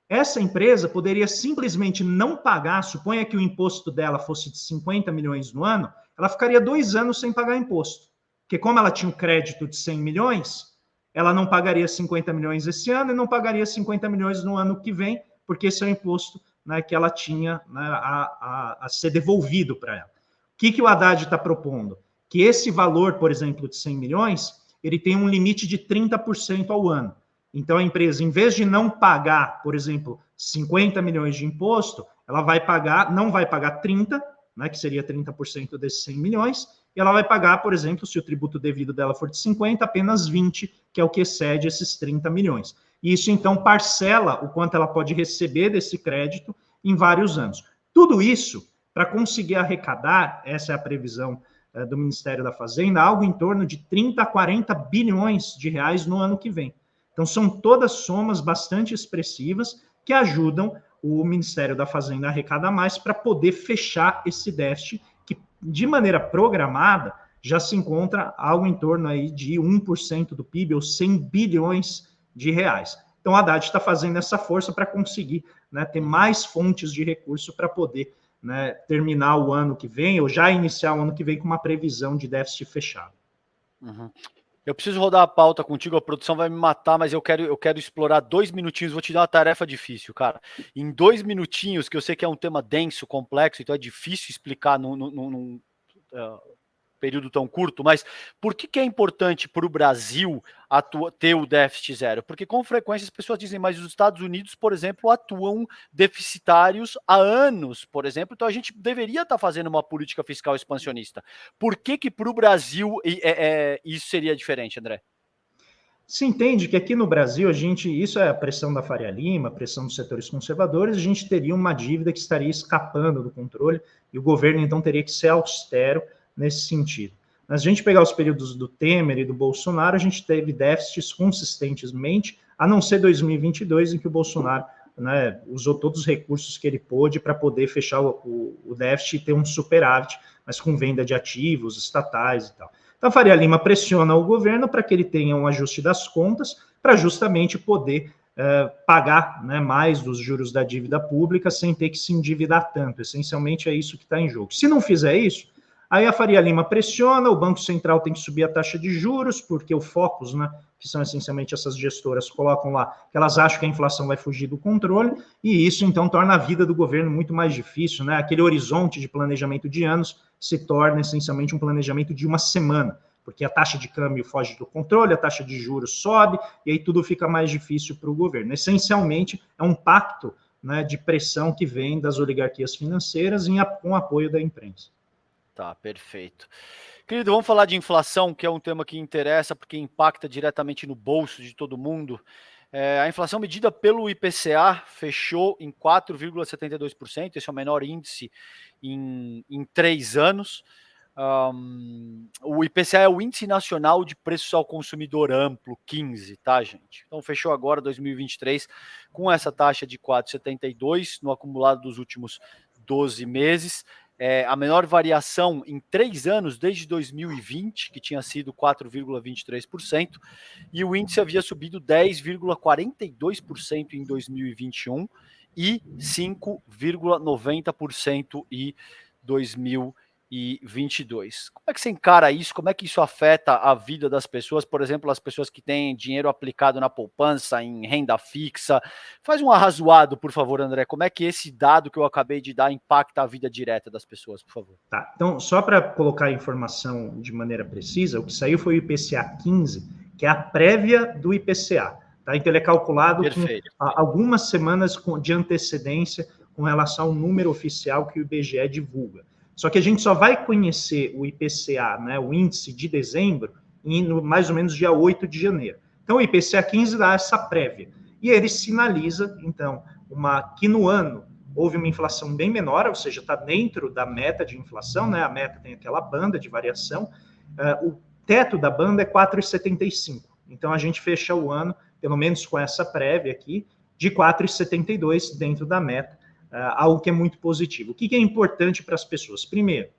Essa empresa poderia simplesmente não pagar, suponha que o imposto dela fosse de 50 milhões no ano, ela ficaria 2 anos sem pagar imposto. Porque como ela tinha um crédito de 100 milhões, ela não pagaria 50 milhões esse ano e não pagaria 50 milhões no ano que vem, porque esse é o imposto, né, que ela tinha, né, a ser devolvido para ela. que o Haddad está propondo? Que esse valor, por exemplo, de 100 milhões, ele tem um limite de 30% ao ano. Então, a empresa, em vez de não pagar, por exemplo, 50 milhões de imposto, ela vai pagar, não vai pagar 30, né, que seria 30% desses 100 milhões, e ela vai pagar, por exemplo, se o tributo devido dela for de 50, apenas 20, que é o que excede esses 30 milhões. E isso, então, parcela o quanto ela pode receber desse crédito em vários anos. Tudo isso, para conseguir arrecadar, essa é a previsão do Ministério da Fazenda, algo em torno de 30 a 40 bilhões de reais no ano que vem. Então, são todas somas bastante expressivas que ajudam o Ministério da Fazenda a arrecadar mais para poder fechar esse déficit que, de maneira programada, já se encontra algo em torno aí de 1% do PIB, ou 100 bilhões de reais. Então, a Haddad está fazendo essa força para conseguir, né, ter mais fontes de recurso para poder, né, terminar o ano que vem, ou já iniciar o ano que vem com uma previsão de déficit fechado. Uhum. Eu preciso rodar a pauta contigo, a produção vai me matar, mas eu quero explorar 2 minutinhos, vou te dar uma tarefa difícil, cara. Em 2 minutinhos, que eu sei que é um tema denso, complexo, então é difícil explicar num período tão curto, mas por que é importante para o Brasil ter o déficit zero? Porque com frequência as pessoas dizem, mas os Estados Unidos, por exemplo, atuam deficitários há anos, por exemplo, então a gente deveria estar fazendo uma política fiscal expansionista. Por que para o Brasil isso seria diferente, André? Se entende que aqui no Brasil, isso é a pressão da Faria Lima, a pressão dos setores conservadores, a gente teria uma dívida que estaria escapando do controle e o governo, então, teria que ser austero nesse sentido. Mas se a gente pegar os períodos do Temer e do Bolsonaro, a gente teve déficits consistentemente, a não ser 2022, em que o Bolsonaro, né, usou todos os recursos que ele pôde para poder fechar o déficit e ter um superávit, mas com venda de ativos estatais e tal. Então, a Faria Lima pressiona o governo para que ele tenha um ajuste das contas, para justamente poder pagar, né, mais dos juros da dívida pública sem ter que se endividar tanto. Essencialmente é isso que está em jogo. Se não fizer isso, aí a Faria Lima pressiona, o Banco Central tem que subir a taxa de juros, porque o Focus, né, que são essencialmente essas gestoras, colocam lá que elas acham que a inflação vai fugir do controle, e isso então torna a vida do governo muito mais difícil, né? Aquele horizonte de planejamento de anos se torna essencialmente um planejamento de uma semana, porque a taxa de câmbio foge do controle, a taxa de juros sobe, e aí tudo fica mais difícil para o governo. Essencialmente, é um pacto, né, de pressão que vem das oligarquias financeiras com apoio da imprensa. Tá, perfeito. Querido, vamos falar de inflação, que é um tema que interessa, porque impacta diretamente no bolso de todo mundo. A inflação medida pelo IPCA fechou em 4,72%, esse é o menor índice em 3 anos. O IPCA é o Índice Nacional de Preços ao Consumidor Amplo, 15, tá, gente? Então, fechou agora 2023 com essa taxa de 4,72 no acumulado dos últimos 12 meses. A menor variação em 3 anos, desde 2020, que tinha sido 4,23%, e o índice havia subido 10,42% em 2021 e 5,90% em 2022. Como é que você encara isso? Como é que isso afeta a vida das pessoas? Por exemplo, as pessoas que têm dinheiro aplicado na poupança, em renda fixa. Faz um arrazoado, por favor, André. Como é que esse dado que eu acabei de dar impacta a vida direta das pessoas, por favor? Tá, então, só para colocar a informação de maneira precisa, o que saiu foi o IPCA 15, que é a prévia do IPCA. Tá? Então, ele é calculado Perfeito. com algumas semanas de antecedência com relação ao número oficial que o IBGE divulga. Só que a gente só vai conhecer o IPCA, né, o índice de dezembro, mais ou menos dia 8 de janeiro. Então, o IPCA 15 dá essa prévia. E ele sinaliza, então, que no ano houve uma inflação bem menor, ou seja, está dentro da meta de inflação, né? A meta tem aquela banda de variação. O teto da banda é 4,75. Então, a gente fecha o ano, pelo menos com essa prévia aqui, de 4,72 dentro da meta. Algo que é muito positivo. O que é importante para as pessoas? Primeiro,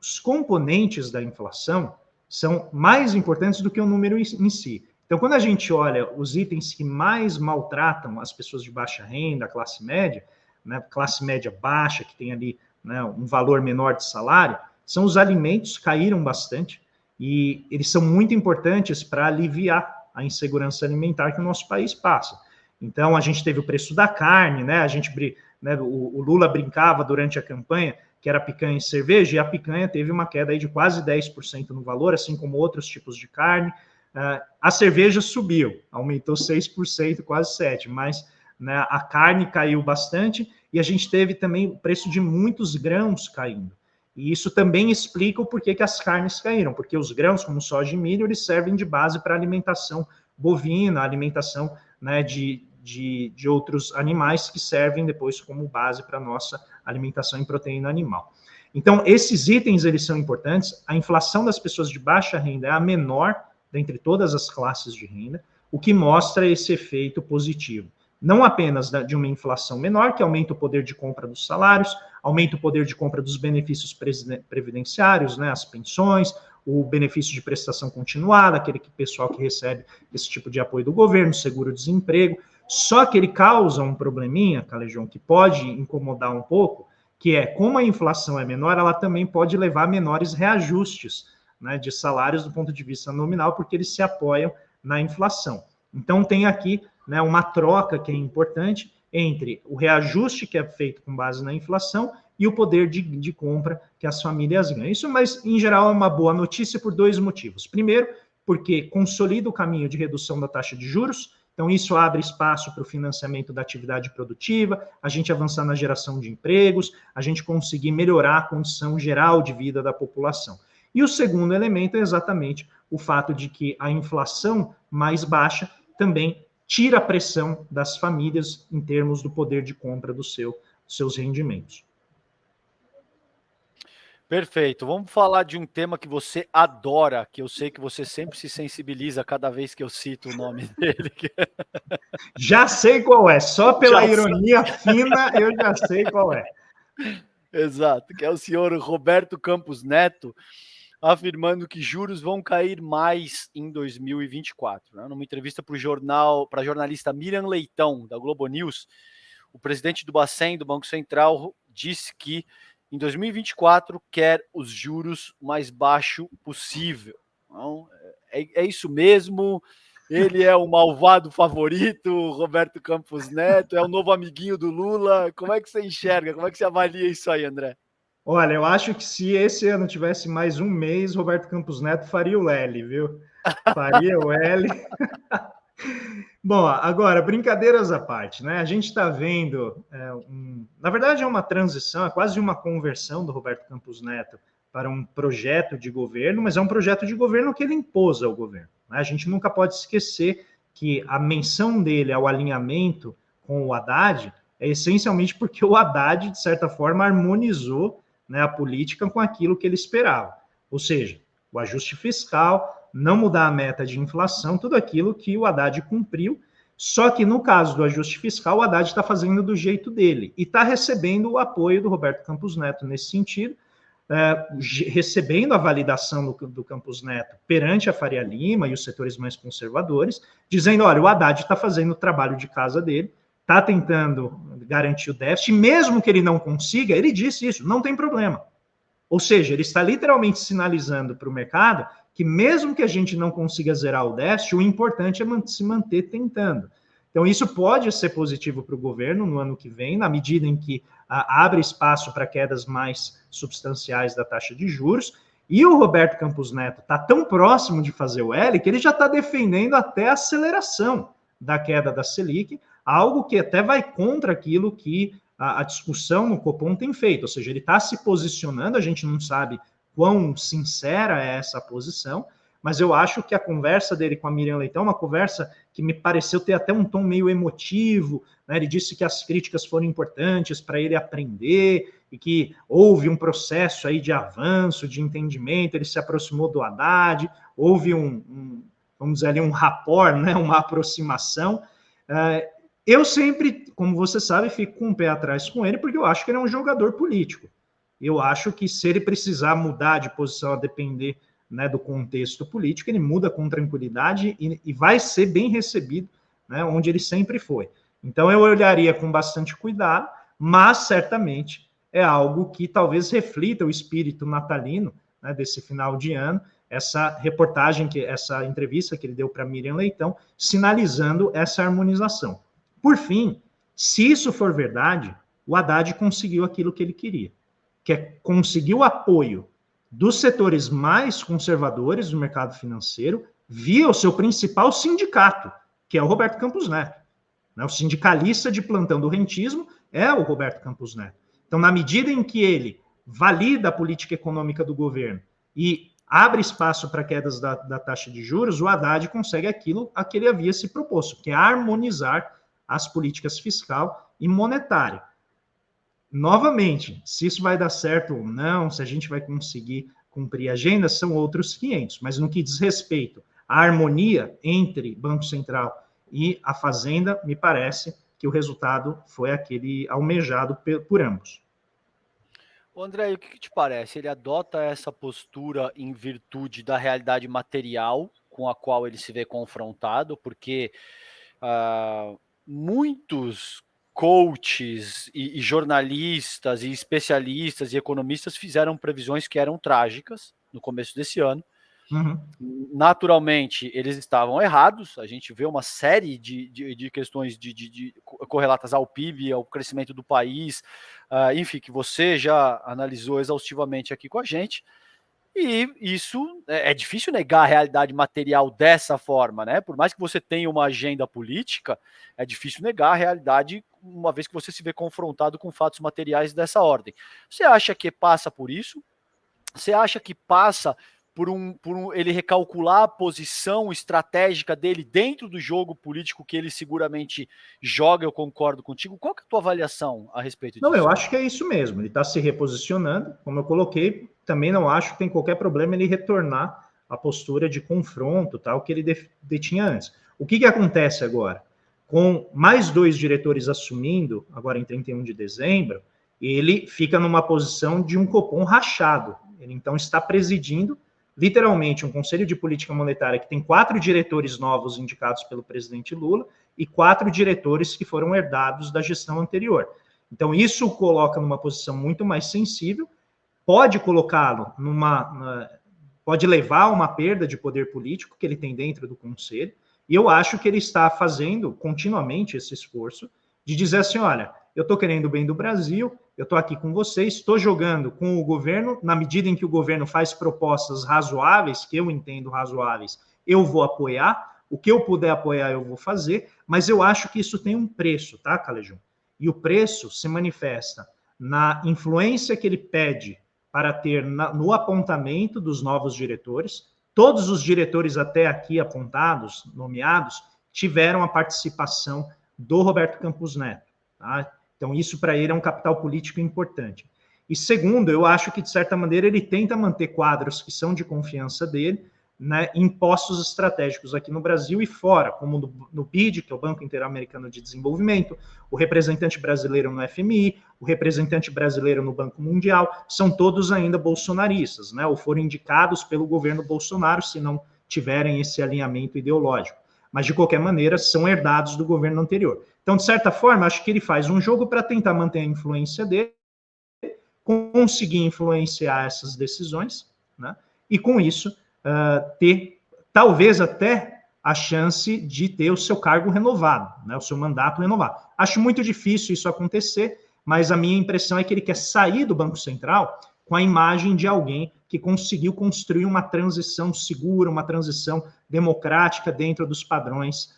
os componentes da inflação são mais importantes do que o número em si. Então, quando a gente olha os itens que mais maltratam as pessoas de baixa renda, a classe média, né, classe média baixa, que tem ali, né, um valor menor de salário, são os alimentos, caíram bastante, e eles são muito importantes para aliviar a insegurança alimentar que o nosso país passa. Então, a gente teve o preço da carne, né, o Lula brincava durante a campanha que era picanha e cerveja, e a picanha teve uma queda aí de quase 10% no valor, assim como outros tipos de carne. A cerveja subiu, aumentou 6%, quase 7%, mas né, a carne caiu bastante, e a gente teve também o preço de muitos grãos caindo. E isso também explica o porquê que as carnes caíram, porque os grãos, como soja e milho, eles servem de base para alimentação bovina, alimentação né, de outros animais que servem depois como base para a nossa alimentação em proteína animal. Então, esses itens, eles são importantes. A inflação das pessoas de baixa renda é a menor dentre todas as classes de renda, o que mostra esse efeito positivo. Não apenas de uma inflação menor, que aumenta o poder de compra dos salários, aumenta o poder de compra dos benefícios previdenciários, né, as pensões, o benefício de prestação continuada, aquele pessoal que recebe esse tipo de apoio do governo, seguro-desemprego. Só que ele causa um probleminha, Calejão, que pode incomodar um pouco, que é, como a inflação é menor, ela também pode levar a menores reajustes né, de salários do ponto de vista nominal, porque eles se apoiam na inflação. Então, tem aqui né, uma troca que é importante entre o reajuste que é feito com base na inflação e o poder de compra que as famílias ganham. Isso, mas, em geral, é uma boa notícia por dois motivos. Primeiro, porque consolida o caminho de redução da taxa de juros, então isso abre espaço para o financiamento da atividade produtiva, a gente avançar na geração de empregos, a gente conseguir melhorar a condição geral de vida da população. E o segundo elemento é exatamente o fato de que a inflação mais baixa também tira a pressão das famílias em termos do poder de compra dos seus rendimentos. Perfeito. Vamos falar de um tema que você adora, que eu sei que você sempre se sensibiliza cada vez que eu cito o nome dele. Já sei qual é. Só pela ironia fina eu já sei qual é. Exato, que é o senhor Roberto Campos Neto, afirmando que juros vão cair mais em 2024. Né? Numa entrevista para a jornalista Miriam Leitão, da Globo News, o presidente do Bacen, do Banco Central, disse que em 2024 quer os juros mais baixo possível. Então, é isso mesmo, ele é o malvado favorito, Roberto Campos Neto, é o novo amiguinho do Lula. Como é que você enxerga, como é que você avalia isso aí, André? Olha, eu acho que se esse ano tivesse mais um mês, Roberto Campos Neto faria o L, viu? Faria o L. Bom, agora, brincadeiras à parte, né? A gente está vendo, na verdade é uma transição, é quase uma conversão do Roberto Campos Neto para um projeto de governo, mas é um projeto de governo que ele impôs ao governo. Né? A gente nunca pode esquecer que a menção dele ao alinhamento com o Haddad é essencialmente porque o Haddad, de certa forma, harmonizou né, a política com aquilo que ele esperava. Ou seja, o ajuste fiscal, não mudar a meta de inflação, tudo aquilo que o Haddad cumpriu, só que no caso do ajuste fiscal, o Haddad está fazendo do jeito dele e está recebendo o apoio do Roberto Campos Neto nesse sentido, recebendo a validação do Campos Neto perante a Faria Lima e os setores mais conservadores, dizendo, olha, o Haddad está fazendo o trabalho de casa dele, está tentando garantir o déficit, mesmo que ele não consiga, ele disse isso, não tem problema. Ou seja, ele está literalmente sinalizando para o mercado que mesmo que a gente não consiga zerar o déficit, o importante é se manter tentando. Então, isso pode ser positivo para o governo no ano que vem, na medida em que abre espaço para quedas mais substanciais da taxa de juros, e o Roberto Campos Neto está tão próximo de fazer o L que ele já está defendendo até a aceleração da queda da Selic, algo que até vai contra aquilo que a discussão no Copom tem feito, ou seja, ele está se posicionando, a gente não sabe quão sincera é essa posição, mas eu acho que a conversa dele com a Miriam Leitão é uma conversa que me pareceu ter até um tom meio emotivo, né? Ele disse que as críticas foram importantes para ele aprender e que houve um processo aí de avanço, de entendimento, ele se aproximou do Haddad, houve vamos dizer ali, um rapport, né? Uma aproximação. Eu sempre, como você sabe, fico com o pé atrás com ele, porque eu acho que ele é um jogador político. Eu acho que se ele precisar mudar de posição a depender né, do contexto político, ele muda com tranquilidade e vai ser bem recebido, né, onde ele sempre foi. Então eu olharia com bastante cuidado, mas certamente é algo que talvez reflita o espírito natalino né, desse final de ano, essa reportagem, essa entrevista que ele deu para Miriam Leitão, sinalizando essa harmonização. Por fim, se isso for verdade, o Haddad conseguiu aquilo que ele queria. que é conseguir o apoio dos setores mais conservadores do mercado financeiro via o seu principal sindicato, que é o Roberto Campos Neto. O sindicalista de plantão do rentismo é o Roberto Campos Neto. Então, na medida em que ele valida a política econômica do governo e abre espaço para quedas da taxa de juros, o Haddad consegue aquilo a que ele havia se proposto, que é harmonizar as políticas fiscal e monetária. Novamente, se isso vai dar certo ou não, se a gente vai conseguir cumprir a agenda, são outros 500. Mas no que diz respeito à harmonia entre Banco Central e a Fazenda, me parece que o resultado foi aquele almejado por ambos. André, o que te parece? Ele adota essa postura em virtude da realidade material com a qual ele se vê confrontado, porque muitos coaches e jornalistas e especialistas e economistas fizeram previsões que eram trágicas no começo desse ano. Uhum. Naturalmente, eles estavam errados. A gente vê uma série de questões correlatas ao PIB, ao crescimento do país, enfim, que você já analisou exaustivamente aqui com a gente. E isso é difícil negar a realidade material dessa forma, né? Por mais que você tenha uma agenda política, é difícil negar a realidade uma vez que você se vê confrontado com fatos materiais dessa ordem. Você acha que passa por isso? Você acha que passa por ele recalcular a posição estratégica dele dentro do jogo político que ele seguramente joga? Eu concordo contigo. Qual que é a tua avaliação a respeito disso? Não, eu acho que é isso mesmo. Ele está se reposicionando, como eu coloquei. Também não acho que tem qualquer problema ele retornar à postura de confronto, tal, que ele detinha antes. O que acontece agora? Com mais 2 diretores assumindo, agora em 31 de dezembro, ele fica numa posição de um Copom rachado. Ele, então, está presidindo, literalmente, um Conselho de Política Monetária que tem 4 diretores novos indicados pelo presidente Lula e 4 diretores que foram herdados da gestão anterior. Então, isso o coloca numa posição muito mais sensível, pode colocá-lo pode levar a uma perda de poder político que ele tem dentro do Conselho, e eu acho que ele está fazendo continuamente esse esforço de dizer assim, olha, eu estou querendo o bem do Brasil, eu estou aqui com vocês, estou jogando com o governo, na medida em que o governo faz propostas razoáveis, que eu entendo razoáveis, eu vou apoiar, o que eu puder apoiar eu vou fazer, mas eu acho que isso tem um preço, tá, Calejão? E o preço se manifesta na influência que ele pede para ter no apontamento dos novos diretores. Todos os diretores até aqui apontados, nomeados, tiveram a participação do Roberto Campos Neto. Tá? Então, isso para ele é um capital político importante. E segundo, eu acho que, de certa maneira, ele tenta manter quadros que são de confiança dele, né, em postos estratégicos aqui no Brasil e fora, como no BID, que é o Banco Interamericano de Desenvolvimento, o representante brasileiro no FMI, o representante brasileiro no Banco Mundial, são todos ainda bolsonaristas, né, ou foram indicados pelo governo Bolsonaro, se não tiverem esse alinhamento ideológico. Mas, de qualquer maneira, são herdados do governo anterior. Então, de certa forma, acho que ele faz um jogo para tentar manter a influência dele, conseguir influenciar essas decisões, né, e com isso ter, talvez até, a chance de ter o seu cargo renovado, né, o seu mandato renovado. Acho muito difícil isso acontecer, mas a minha impressão é que ele quer sair do Banco Central com a imagem de alguém que conseguiu construir uma transição segura, uma transição democrática dentro dos padrões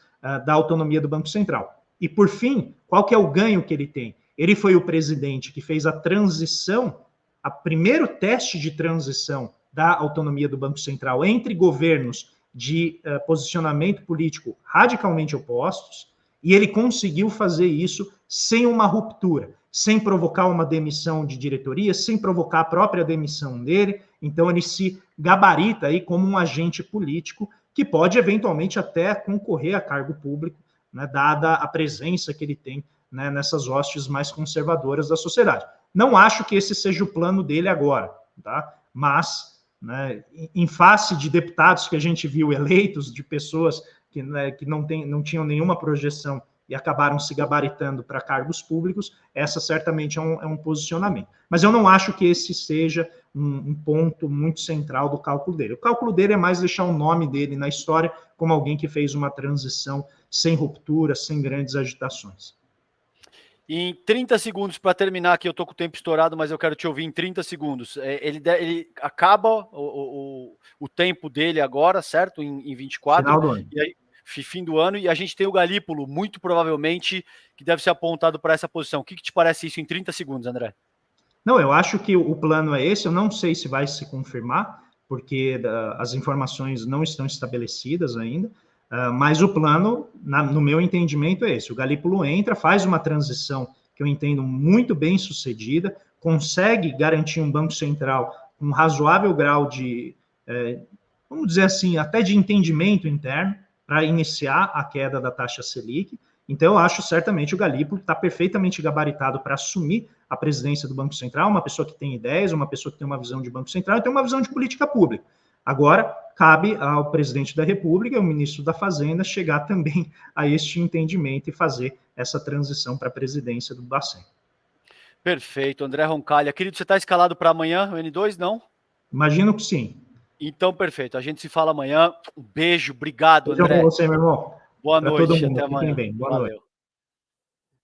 da autonomia do Banco Central. E, por fim, qual que é o ganho que ele tem? Ele foi o presidente que fez a transição, o primeiro teste de transição da autonomia do Banco Central entre governos de posicionamento político radicalmente opostos, e ele conseguiu fazer isso sem uma ruptura, sem provocar uma demissão de diretoria, sem provocar a própria demissão dele. Então ele se gabarita aí como um agente político que pode eventualmente até concorrer a cargo público, né, dada a presença que ele tem, né, nessas hostes mais conservadoras da sociedade. Não acho que esse seja o plano dele agora, tá? Mas, né, em face de deputados que a gente viu eleitos, de pessoas que, né, que não tinham nenhuma projeção e acabaram se gabaritando para cargos públicos, essa certamente é um posicionamento. Mas eu não acho que esse seja um ponto muito central do cálculo dele. O cálculo dele é mais deixar o nome dele na história como alguém que fez uma transição sem ruptura, sem grandes agitações. Em 30 segundos, para terminar aqui, eu estou com o tempo estourado, mas eu quero te ouvir em 30 segundos. Ele acaba o tempo dele agora, certo? Em 24. Final do ano. E aí, fim do ano, e a gente tem o Galípolo, muito provavelmente, que deve ser apontado para essa posição. O que te parece isso em 30 segundos, André? Não, eu acho que o plano é esse, eu não sei se vai se confirmar, porque as informações não estão estabelecidas ainda, mas o plano, no meu entendimento, é esse. O Galípolo entra, faz uma transição que eu entendo muito bem sucedida, consegue garantir um Banco Central com um razoável grau de, vamos dizer assim, até de entendimento interno, para iniciar a queda da taxa Selic. Então, eu acho certamente o Galípolo está perfeitamente gabaritado para assumir a presidência do Banco Central, uma pessoa que tem ideias, uma pessoa que tem uma visão de Banco Central e tem uma visão de política pública. Agora, cabe ao presidente da República, ao ministro da Fazenda, chegar também a este entendimento e fazer essa transição para a presidência do Bacen. Perfeito, André Roncalha. Querido, você está escalado para amanhã, o N2, não? Imagino que sim. Então, perfeito. A gente se fala amanhã. Um beijo, obrigado, André. Beijo com você, meu irmão. Boa noite, até Fiquem amanhã. bem. Boa Valeu. noite.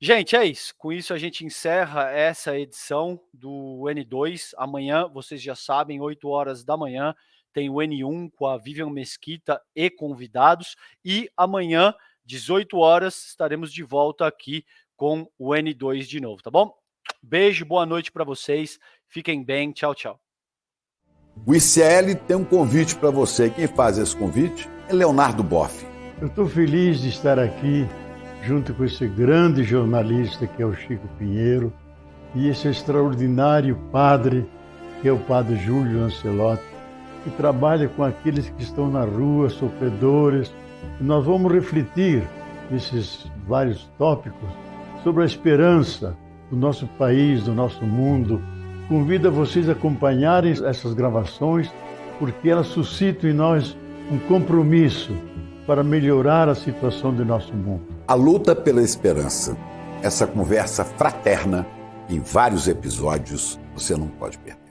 Gente, é isso. Com isso a gente encerra essa edição do N2. Amanhã, vocês já sabem, 8 horas da manhã, tem o N1 com a Vivian Mesquita e convidados. E amanhã, 18 horas, estaremos de volta aqui com o N2 de novo, tá bom? Beijo, boa noite para vocês. Fiquem bem. Tchau, tchau. O ICL tem um convite para você. Quem faz esse convite é Leonardo Boff. Eu estou feliz de estar aqui junto com esse grande jornalista que é o Chico Pinheiro e esse extraordinário padre que é o padre Júlio Lancelotti, que trabalha com aqueles que estão na rua, sofredores. E nós vamos refletir nesses vários tópicos sobre a esperança do nosso país, do nosso mundo. Convido a vocês a acompanharem essas gravações, porque elas suscitam em nós um compromisso para melhorar a situação do nosso mundo. A luta pela esperança. Essa conversa fraterna, em vários episódios, você não pode perder.